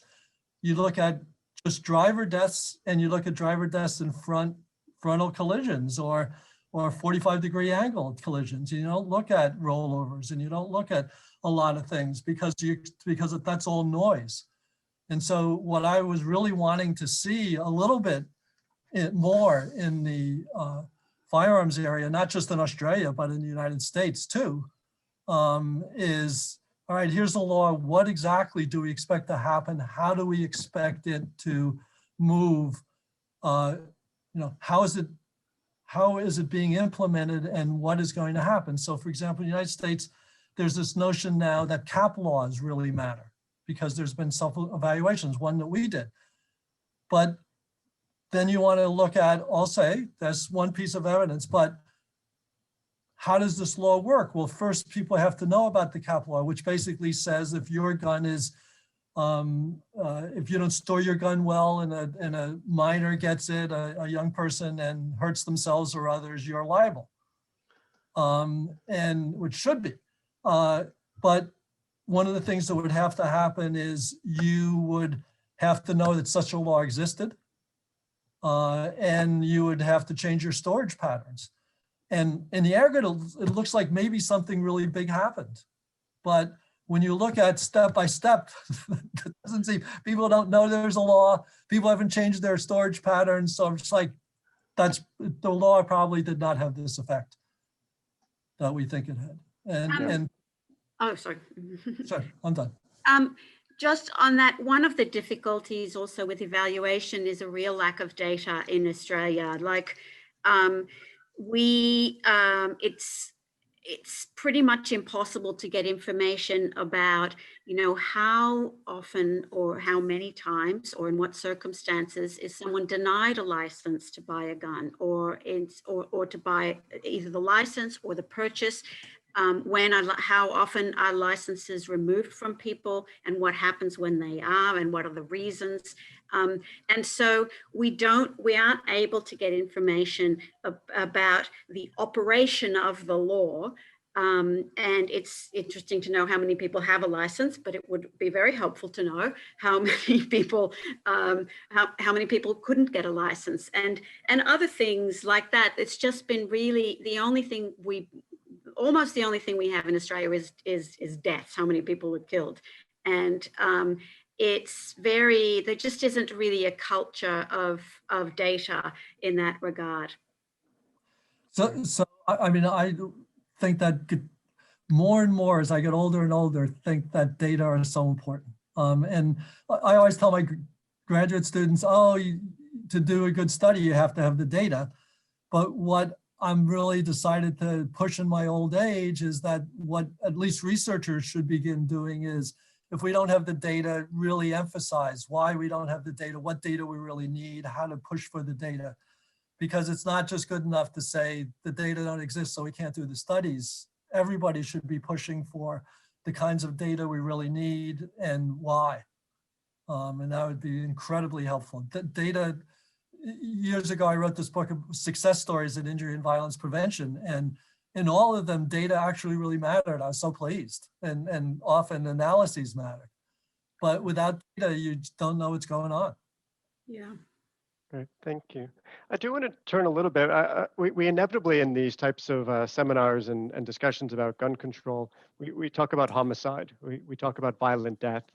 You look at just driver deaths, and you look at driver deaths in frontal collisions or 45-degree angle collisions. You don't look at rollovers, and you don't look at a lot of things because that's all noise. And so what I was really wanting to see a little bit more in the firearms area, not just in Australia, but in the United States too, is, all right, here's the law. What exactly do we expect to happen? How do we expect it to move? How is it being implemented, and what is going to happen? So for example, in the United States, there's this notion now that cap laws really matter, because there's been self-evaluations, one that we did. But then you want to look at, I'll say, that's one piece of evidence, but how does this law work? Well, first people have to know about the cap law, which basically says if your gun is, if you don't store your gun well and a minor gets it, a young person, and hurts themselves or others, you're liable, and which should be. But one of the things that would have to happen is you would have to know that such a law existed, and you would have to change your storage patterns. And in the aggregate, it looks like maybe something really big happened. But when you look at step by step, it doesn't seem, people don't know there's a law, people haven't changed their storage patterns. So it's like, the law probably did not have this effect that we think it had. And Oh, sorry. sorry, I'm done. Just on that, one of the difficulties also with evaluation is a real lack of data in Australia. Like it's pretty much impossible to get information about, you know, how often or how many times or in what circumstances is someone denied a license to buy a gun or to buy either the license or the purchase. How often are licenses removed from people and what happens when they are and what are the reasons. And so we aren't able to get information about the operation of the law. And it's interesting to know how many people have a license, but it would be very helpful to know how many people how many people couldn't get a license and other things like that. It's just been really almost the only thing we have in Australia is deaths, how many people were killed. And there just isn't really a culture of data in that regard. So I mean, I think that more and more as I get older and older, think that data are so important. And I always tell my graduate students, to do a good study, you have to have the data. But what I'm really decided to push in my old age is that what at least researchers should begin doing is, if we don't have the data, really emphasize why we don't have the data, what data we really need, how to push for the data. Because it's not just good enough to say the data don't exist, so we can't do the studies. Everybody should be pushing for the kinds of data we really need and why. And that would be incredibly helpful. Data. Years ago, I wrote this book of success stories in injury and violence prevention, and in all of them, data actually really mattered. I was so pleased, and often analyses matter. But without data, you don't know what's going on. Yeah. Great, thank you. I do want to turn a little bit. We inevitably in these types of seminars and discussions about gun control, we talk about homicide. We talk about violent death.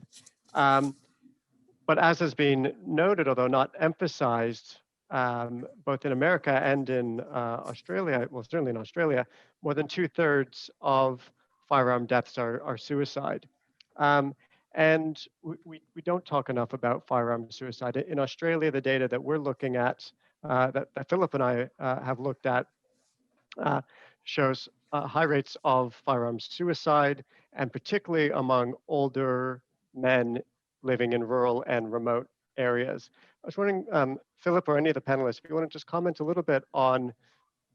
But as has been noted, although not emphasized, both in America and in Australia, well, certainly in Australia, more than 2/3 of firearm deaths are suicide. And we don't talk enough about firearm suicide. In Australia, the data that we're looking at, that Philip and I have looked at, shows high rates of firearm suicide, and particularly among older men living in rural and remote areas. I was wondering, Philip or any of the panelists, if you want to just comment a little bit on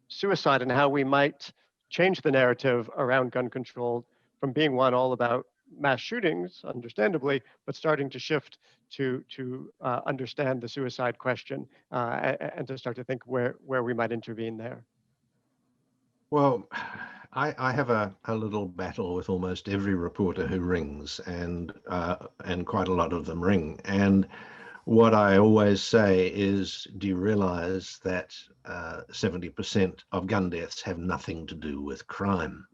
suicide and how we might change the narrative around gun control from being one all about mass shootings, understandably, but starting to shift to understand the suicide question and to start to think where we might intervene there. Well, I have a little battle with almost every reporter who rings, and quite a lot of them ring. And what I always say is, do you realize that 70% of gun deaths have nothing to do with crime?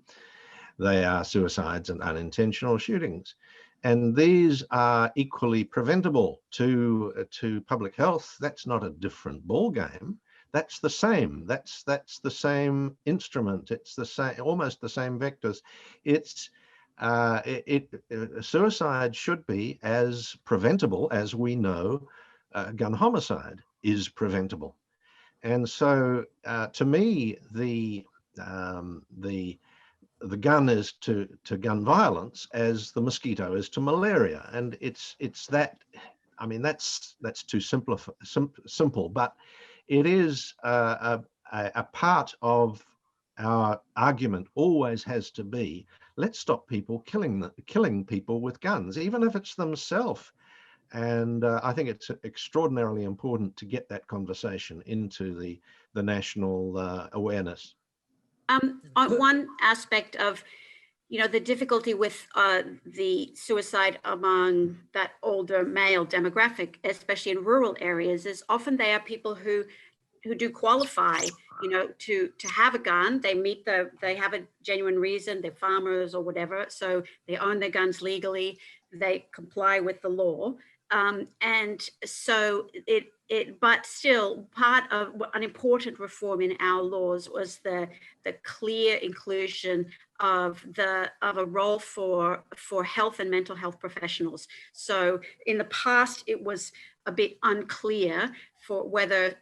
They are suicides and unintentional shootings. And these are equally preventable to public health. That's not a different ball game. That's the same. That's the same instrument. It's the same, almost the same vectors. It's suicide should be as preventable as we know gun homicide is preventable. And so, to me, the gun is to gun violence as the mosquito is to malaria, and it's that. I mean, that's too simple, but it is a part of our argument. Always has to be, let's stop people killing people with guns, even if it's themselves. And I think it's extraordinarily important to get that conversation into the national awareness. One aspect of, the difficulty with the suicide among that older male demographic, especially in rural areas, is often they are people who do qualify, to have a gun. They have a genuine reason. They're farmers or whatever, so they own their guns legally. They comply with the law. And so but still, part of an important reform in our laws was the clear inclusion of a role for health and mental health professionals. So in the past, it was a bit unclear for whether,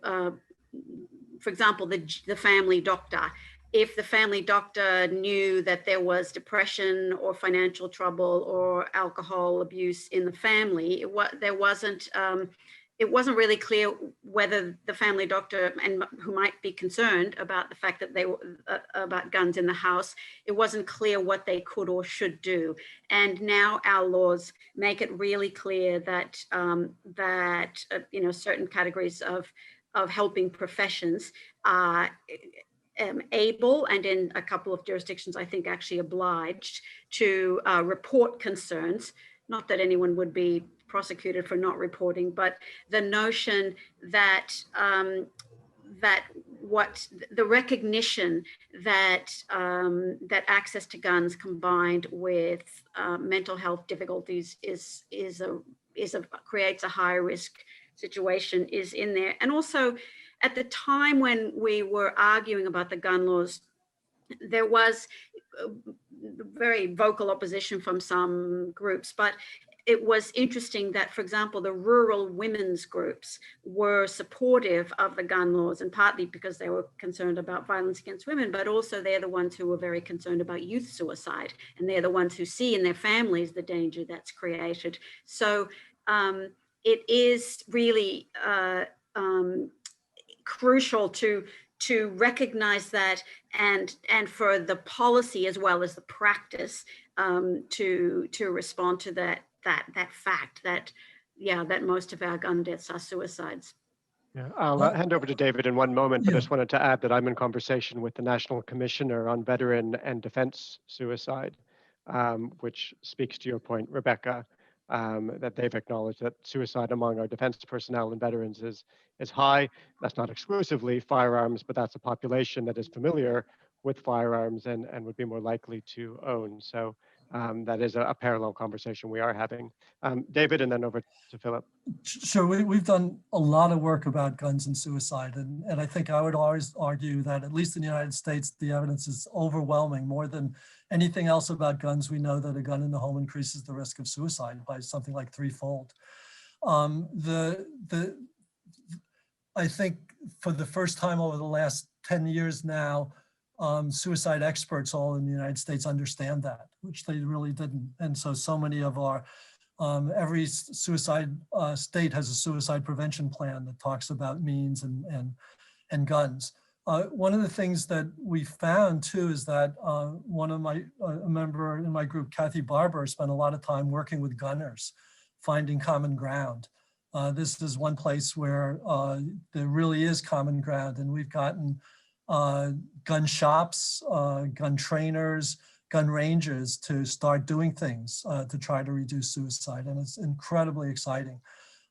for example, the family doctor. If the family doctor knew that there was depression or financial trouble or alcohol abuse in the family, it wasn't really clear whether the family doctor, and who might be concerned about the fact that they were about guns in the house, it wasn't clear what they could or should do. And now our laws make it really clear that certain categories of helping professions are able, and in a couple of jurisdictions, I think actually obliged to report concerns. Not that anyone would be prosecuted for not reporting, but the notion that the recognition that access to guns combined with mental health difficulties creates a high risk situation is in there. And also, at the time when we were arguing about the gun laws, there was very vocal opposition from some groups, but it was interesting that, for example, the rural women's groups were supportive of the gun laws, and partly because they were concerned about violence against women, but also they're the ones who were very concerned about youth suicide, and they're the ones who see in their families the danger that's created. So it is really crucial to recognize that, and for the policy as well as the practice to respond to that fact that most of our gun deaths are suicides. Yeah, I'll hand over to David in one moment, but I just wanted to add that I'm in conversation with the National Commissioner on Veteran and Defense Suicide, which speaks to your point, Rebecca, that they've acknowledged that suicide among our defense personnel and veterans is high. That's not exclusively firearms, but that's a population that is familiar with firearms and would be more likely to own. So that is a parallel conversation we are having. David, and then over to Philip. Sure, we've done a lot of work about guns and suicide, and I think I would always argue that, at least in the United States, the evidence is overwhelming. More than anything else about guns, we know that a gun in the home increases the risk of suicide by something like threefold. I think for the first time over the last 10 years now, suicide experts all in the United States understand that, which they really didn't. And so many of our, every suicide state has a suicide prevention plan that talks about means and guns. One of the things that we found too is that one of a member in my group, Kathy Barber, spent a lot of time working with gunners, finding common ground. This is one place where there really is common ground, and we've gotten gun shops, gun trainers, gun ranges to start doing things to try to reduce suicide, and it's incredibly exciting.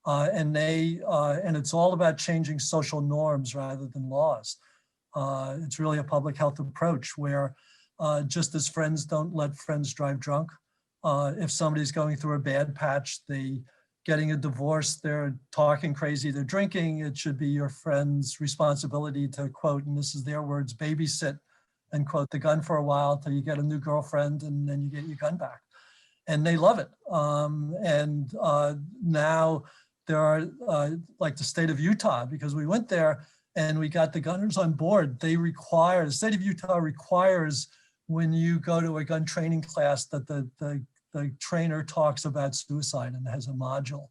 And it's all about changing social norms rather than laws. It's really a public health approach where just as friends don't let friends drive drunk, if somebody's going through a bad patch, getting a divorce, they're talking crazy, they're drinking, it should be your friend's responsibility to, quote, and this is their words, babysit and quote the gun for a while till you get a new girlfriend and then you get your gun back. And they love it. Now there are, like the state of Utah, because we went there and we got the gunners on board, the state of Utah requires when you go to a gun training class that the trainer talks about suicide and has a module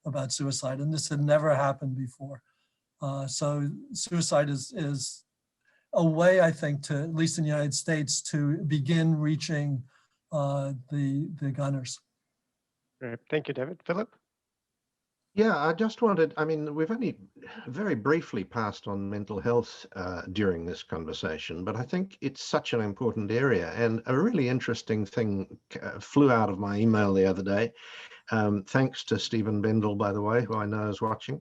about suicide, and this had never happened before. So suicide is a way, I think, to, at least in the United States, to begin reaching the gunners. Great. Thank you, David. Philip? Yeah, I just wanted, we've only very briefly passed on mental health during this conversation, but I think it's such an important area. And a really interesting thing flew out of my email the other day, thanks to Stephen Bendel, by the way, who I know is watching.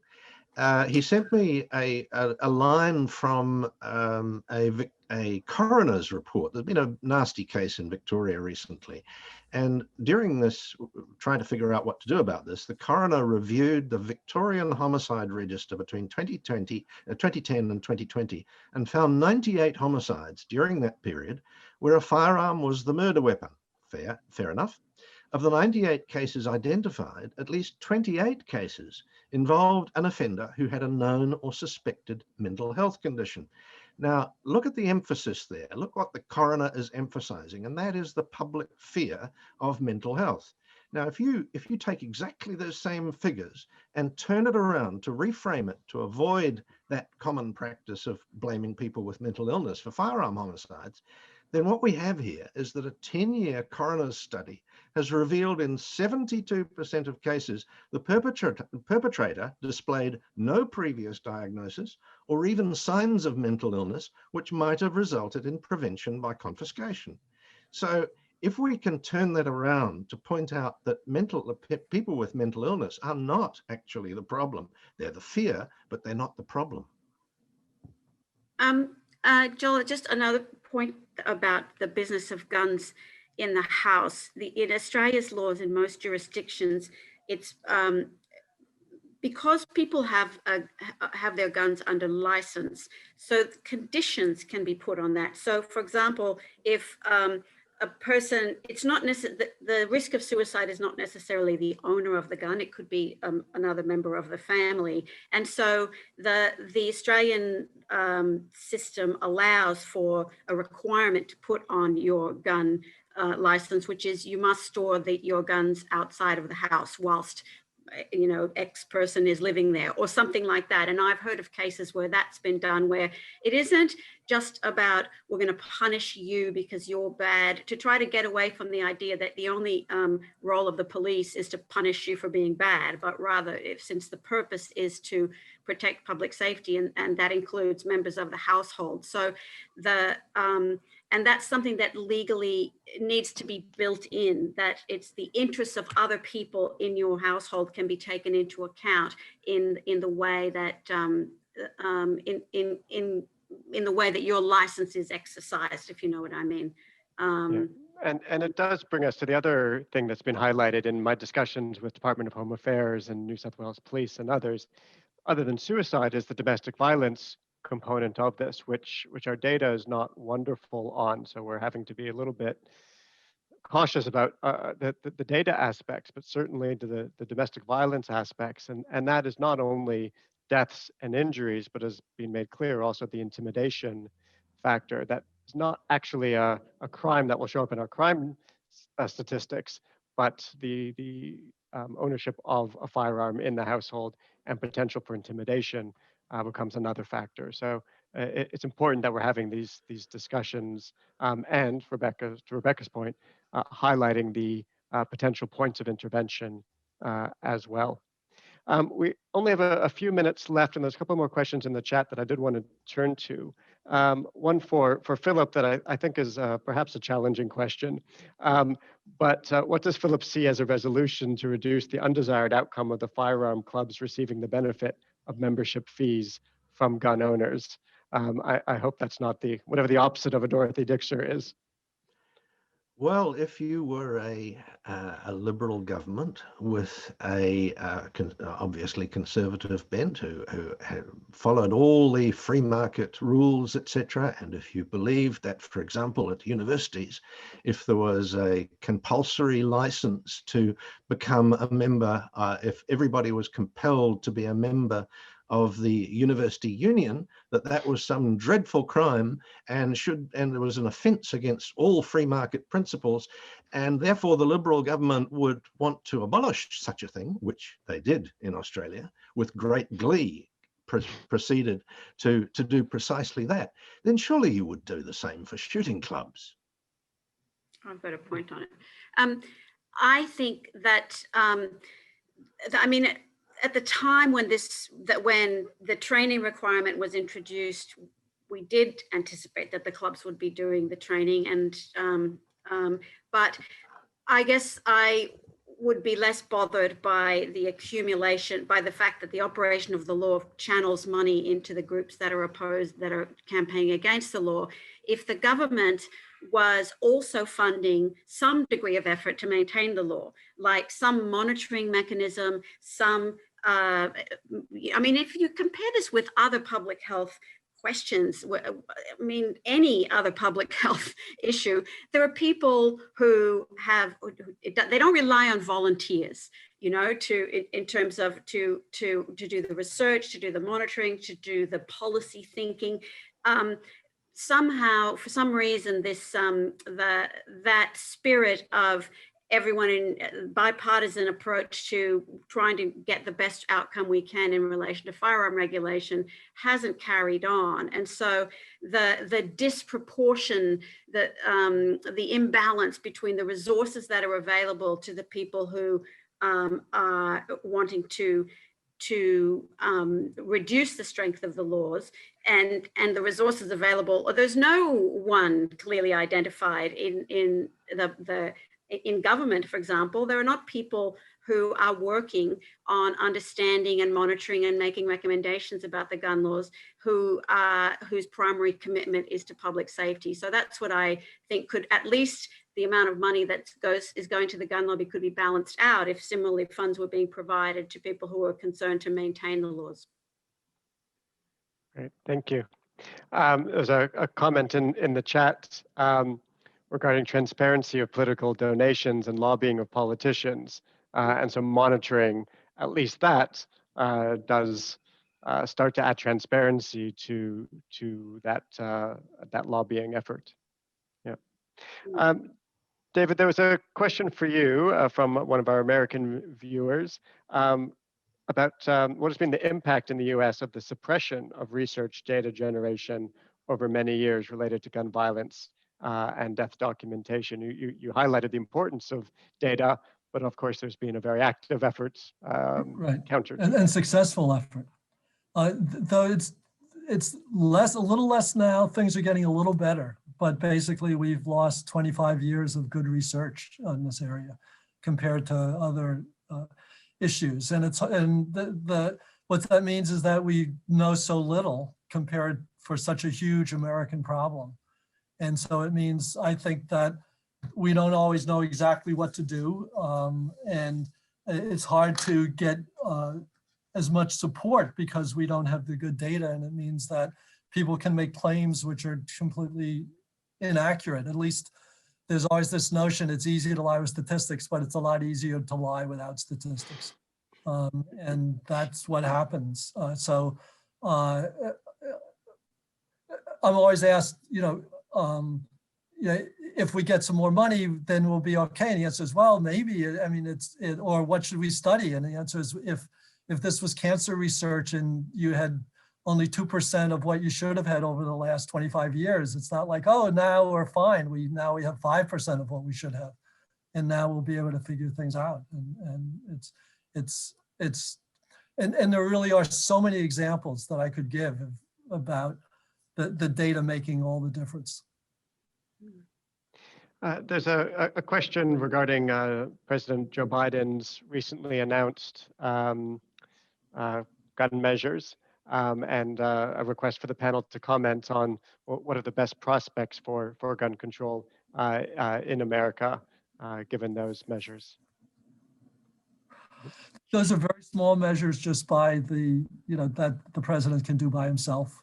He sent me a line from a coroner's report. There's been a nasty case in Victoria recently. And during this, trying to figure out what to do about this, the coroner reviewed the Victorian homicide register between 2010 and 2020 and found 98 homicides during that period where a firearm was the murder weapon. Fair enough. Of the 98 cases identified, at least 28 cases involved an offender who had a known or suspected mental health condition. Now, look at the emphasis there. Look what the coroner is emphasizing, and that is the public fear of mental health. Now, if you take exactly those same figures and turn it around to reframe it to avoid that common practice of blaming people with mental illness for firearm homicides, then what we have here is that a 10-year coroner's study has revealed in 72% of cases the perpetrator displayed no previous diagnosis or even signs of mental illness, which might have resulted in prevention by confiscation. So if we can turn that around to point out that people with mental illness are not actually the problem, they're the fear, but they're not the problem. Joel, just another point about the business of guns in the house. In Australia's laws, in most jurisdictions, it's because people have their guns under license, so conditions can be put on that. So, for example, if a person, it's not necessarily, the risk of suicide is not necessarily the owner of the gun. It could be another member of the family. And so the Australian system allows for a requirement to put on your gun license, which is you must store your guns outside of the house whilst X person is living there or something like that. And I've heard of cases where that's been done, where it isn't just about we're going to punish you because you're bad, to try to get away from the idea that the only role of the police is to punish you for being bad, but rather, since the purpose is to protect public safety, and that includes members of the household. So and that's something that legally needs to be built in, that it's the interests of other people in your household can be taken into account in the way that in the way that your license is exercised, if you know what I mean. Yeah. And it does bring us to the other thing that's been highlighted in my discussions with Department of Home Affairs and New South Wales Police and others, other than suicide, is the domestic violence component of this, which our data is not wonderful on. So we're having to be a little bit cautious about the data aspects, but certainly to the domestic violence aspects. And that is not only deaths and injuries, but has been made clear also the intimidation factor. That is not actually a crime that will show up in our crime statistics, but the ownership of a firearm in the household and potential for intimidation becomes another factor. So it's important that we're having these discussions, and to Rebecca's point, highlighting the potential points of intervention as well. We only have a few minutes left, and there's a couple more questions in the chat that I did want to turn to. One for Philip that I think is perhaps a challenging question. But what does Philip see as a resolution to reduce the undesired outcome of the firearm clubs receiving the benefit of membership fees from gun owners? I hope that's not whatever the opposite of a Dorothy Dixer is. Well, if you were a liberal government with a obviously conservative bent who had followed all the free market rules, etc., and if you believed that, for example, at universities, if there was a compulsory license to become a member, if everybody was compelled to be a member of the university union, that was some dreadful crime and there was an offence against all free market principles, and therefore the Liberal government would want to abolish such a thing, which they did in Australia with great glee, proceeded to do precisely that, then surely you would do the same for shooting clubs. I've got a point on it. I think that, I mean, at the time when the training requirement was introduced, we did anticipate that the clubs would be doing the training, and but I guess I would be less bothered by the accumulation, by the fact that the operation of the law channels money into the groups that are opposed, that are campaigning against the law, if the government was also funding some degree of effort to maintain the law, like some monitoring mechanism, some, I mean, if you compare this with other public health questions, I mean, any other public health issue, there are people who have, they don't rely on volunteers, you know, in terms of to do the research, to do the monitoring, to do the policy thinking. Somehow, for some reason, this that spirit of everyone in bipartisan approach to trying to get the best outcome we can in relation to firearm regulation hasn't carried on. And so the disproportion, the imbalance between the resources that are available to the people who are wanting to reduce the strength of the laws and the resources available, there's no one clearly identified in government, for example. There are not people who are working on understanding and monitoring and making recommendations about the gun laws whose primary commitment is to public safety. So that's what I think could, at least the amount of money that is going to the gun lobby could be balanced out if similarly funds were being provided to people who are concerned to maintain the laws. Great, thank you. There's a comment in the chat regarding transparency of political donations and lobbying of politicians. And so monitoring, at least that, does start to add transparency to that lobbying effort. Yeah. David, there was a question for you from one of our American viewers about what has been the impact in the US of the suppression of research data generation over many years related to gun violence and death documentation. You highlighted the importance of data, but of course there's been a very active effort right. countered. And successful effort. Though it's a little less now, things are getting a little better, but basically we've lost 25 years of good research on this area compared to other issues. And what that means is that we know so little compared for such a huge American problem. And so it means, I think, that we don't always know exactly what to do. And it's hard to get as much support because we don't have the good data. And it means that people can make claims which are completely inaccurate. At least there's always this notion it's easy to lie with statistics, but it's a lot easier to lie without statistics. And that's what happens. I'm always asked, if we get some more money, then we'll be okay. And the answer is, well, maybe. I mean, or what should we study? And the answer is, if this was cancer research and you had only 2% of what you should have had over the last 25 years, it's not like, oh, now we're fine. Now we have 5% of what we should have, and now we'll be able to figure things out. And there really are so many examples that I could give about the data making all the difference. There's a question regarding President Joe Biden's recently announced gun measures and a request for the panel to comment on what are the best prospects for gun control in America, given those measures. Those are very small measures just by that the president can do by himself.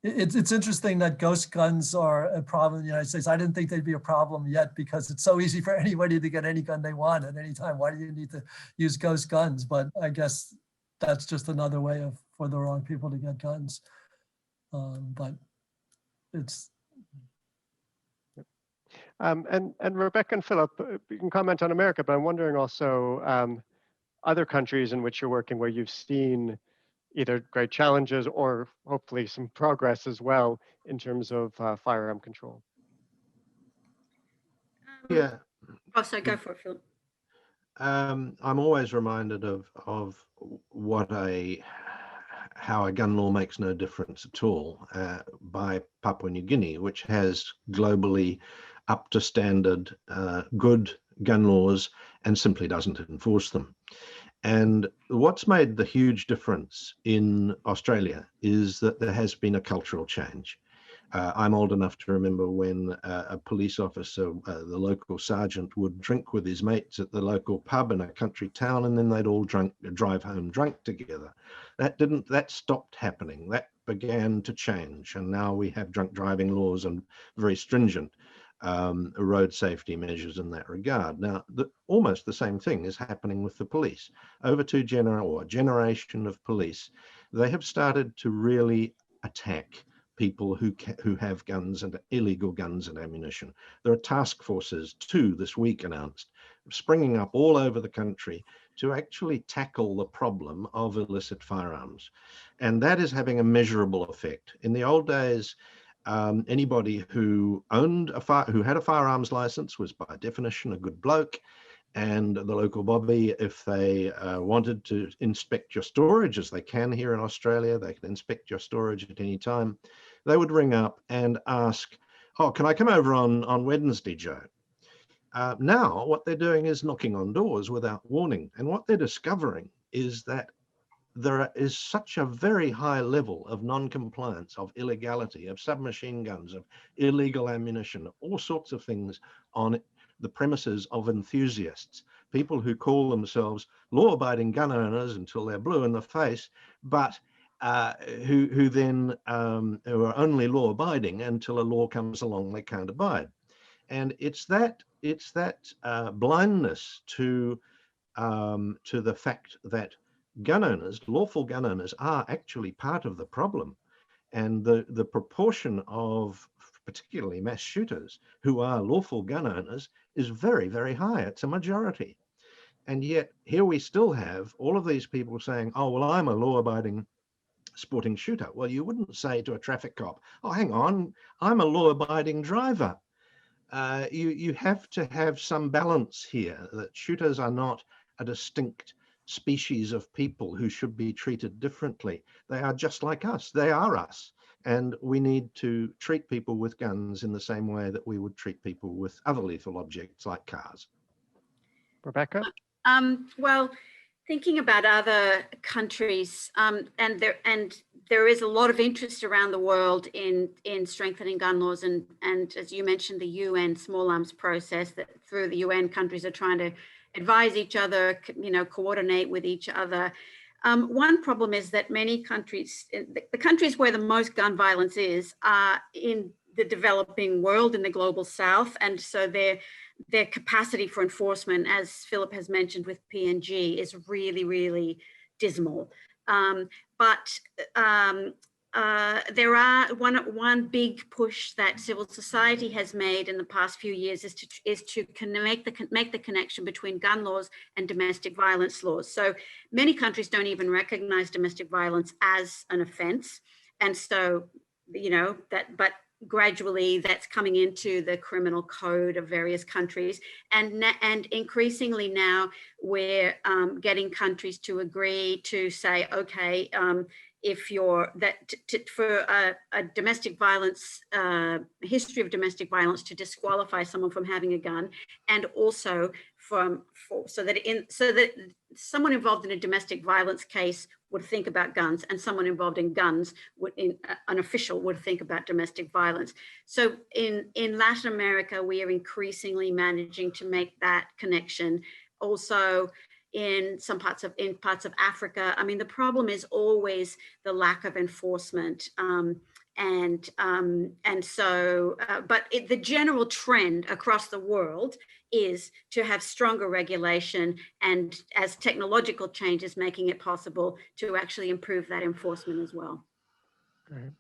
It's interesting that ghost guns are a problem in the United States. I didn't think they'd be a problem yet because it's so easy for anybody to get any gun they want at any time. Why do you need to use ghost guns? But I guess that's just another way for the wrong people to get guns. But it's. And Rebecca and Philip, you can comment on America, but I'm wondering also other countries in which you're working where you've seen either great challenges or hopefully some progress as well in terms of firearm control. Yeah. Oh, so go for it, Philip. I'm always reminded of how a gun law makes no difference at all by Papua New Guinea, which has globally up to standard good gun laws and simply doesn't enforce them. And what's made the huge difference in Australia is that there has been a cultural change. I'm old enough to remember when a police officer, the local sergeant, would drink with his mates at the local pub in a country town, and then they'd all drive home drunk together. That stopped happening. That began to change, and now we have drunk driving laws and very stringent road safety measures in that regard. Now, almost the same thing is happening with the police. Over a generation of police, they have started to really attack people who have guns and illegal guns and ammunition. There are task forces, 2 this week announced, springing up all over the country to actually tackle the problem of illicit firearms. And that is having a measurable effect. In the old days, anybody who had a firearms license was by definition a good bloke, and the local bobby, if they wanted to inspect your storage, as they can here in Australia, they can inspect your storage at any time. They would ring up and ask, "Oh, can I come over on Wednesday, Joe?" Now what they're doing is knocking on doors without warning, and what they're discovering is that there is such a very high level of non-compliance, of illegality, of submachine guns, of illegal ammunition, all sorts of things on the premises of enthusiasts, people who call themselves law-abiding gun owners until they're blue in the face, but who then who are only law-abiding until a law comes along they can't abide. And it's that blindness to the fact that gun owners, lawful gun owners, are actually part of the problem. And the proportion of particularly mass shooters who are lawful gun owners is very, very high. It's a majority. And yet here we still have all of these people saying, "Oh, well, I'm a law-abiding sporting shooter." Well, you wouldn't say to a traffic cop, "Oh, hang on, I'm a law-abiding driver." You have to have some balance here, that shooters are not a distinct species of people who should be treated differently. They are just like us. They are us. And we need to treat people with guns in the same way that we would treat people with other lethal objects like cars. Rebecca? Well, thinking about other countries, and there is a lot of interest around the world in strengthening gun laws, and as you mentioned, the UN small arms process, that through the UN countries are trying to advise each other, coordinate with each other. One problem is that many countries, the countries where the most gun violence is, are in the developing world, in the global south, and so their capacity for enforcement, as Philip has mentioned with PNG, is really, really dismal. But there are one big push that civil society has made in the past few years is to make the connection between gun laws and domestic violence laws. So many countries don't even recognize domestic violence as an offense, and so but gradually that's coming into the criminal code of various countries, and increasingly now we're getting countries to agree to say, okay, if you're for a domestic violence history of domestic violence, to disqualify someone from having a gun, and also so that someone involved in a domestic violence case would think about guns, and someone involved in guns an official would think about domestic violence. So in Latin America, we are increasingly managing to make that connection. Also, in parts of Africa, I mean, the problem is always the lack of enforcement, but the general trend across the world is to have stronger regulation, and as technological change is making it possible to actually improve that enforcement as well. Great.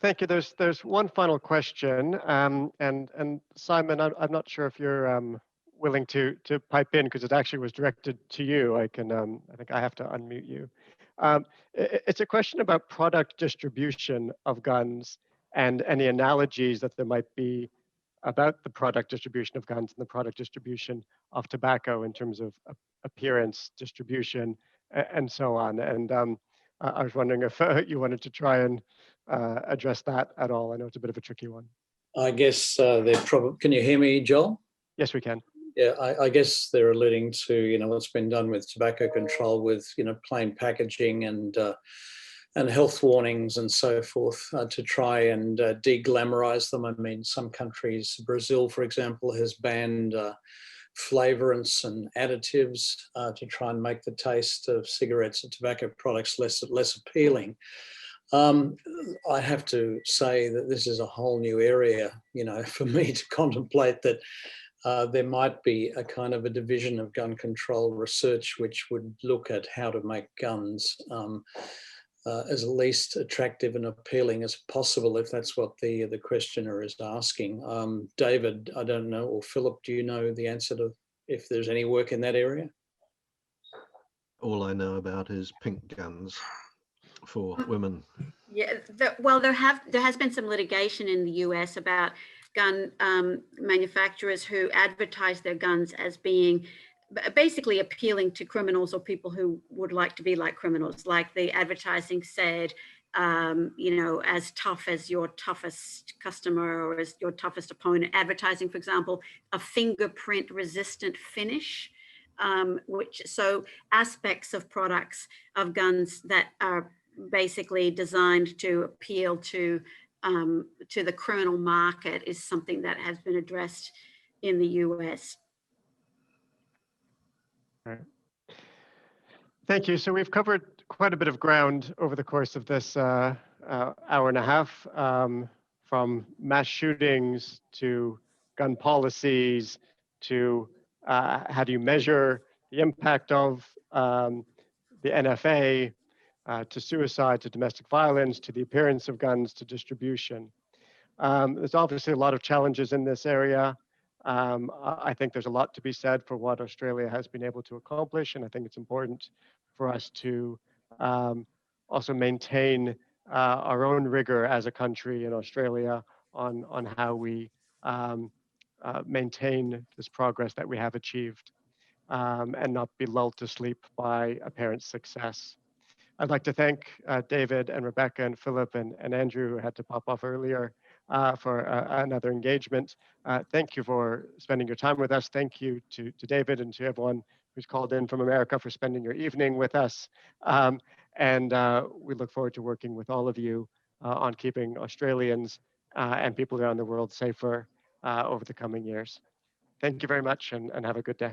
Thank you. There's one final question, and Simon, I'm not sure if you're willing to pipe in, because it actually was directed to you. I think I have to unmute you. It's a question about product distribution of guns and any analogies that there might be about the product distribution of guns and the product distribution of tobacco in terms of appearance, distribution, and so on. And I was wondering if you wanted to try and address that at all. I know it's a bit of a tricky one. I guess they're probably. Can you hear me, Joel? Yes, we can. Yeah, I guess they're alluding to, you know, what's been done with tobacco control with, you know, plain packaging and health warnings and so forth to try and de-glamorize them. I mean, some countries, Brazil, for example, has banned flavorants and additives to try and make the taste of cigarettes and tobacco products less appealing. I have to say that this is a whole new area, you know, for me to contemplate that there might be a kind of a division of gun control research which would look at how to make guns as least attractive and appealing as possible, if that's what the questioner is asking. David, I don't know, or Philip, do you know the answer to if there's any work in that area? All I know about is pink guns for women. Yeah, well, there has been some litigation in the US about gun manufacturers who advertise their guns as being basically appealing to criminals or people who would like to be like criminals. Like the advertising said, you know, as tough as your toughest customer or as your toughest opponent. Advertising, for example, a fingerprint resistant finish, so aspects of products of guns that are basically designed to appeal to the criminal market is something that has been addressed in the US. Right. Thank you. So we've covered quite a bit of ground over the course of this hour and a half, from mass shootings to gun policies to how do you measure the impact of the NFA, to suicide, to domestic violence, to the appearance of guns, to distribution. There's obviously a lot of challenges in this area. I think there's a lot to be said for what Australia has been able to accomplish, and I think it's important for us to also maintain our own rigor as a country in Australia on how we maintain this progress that we have achieved, and not be lulled to sleep by apparent success. I'd like to thank David and Rebecca and Philip and Andrew, who had to pop off earlier, for another engagement. Thank you for spending your time with us. Thank you to David and to everyone who's called in from America for spending your evening with us. And we look forward to working with all of you on keeping Australians and people around the world safer over the coming years. Thank you very much, and have a good day.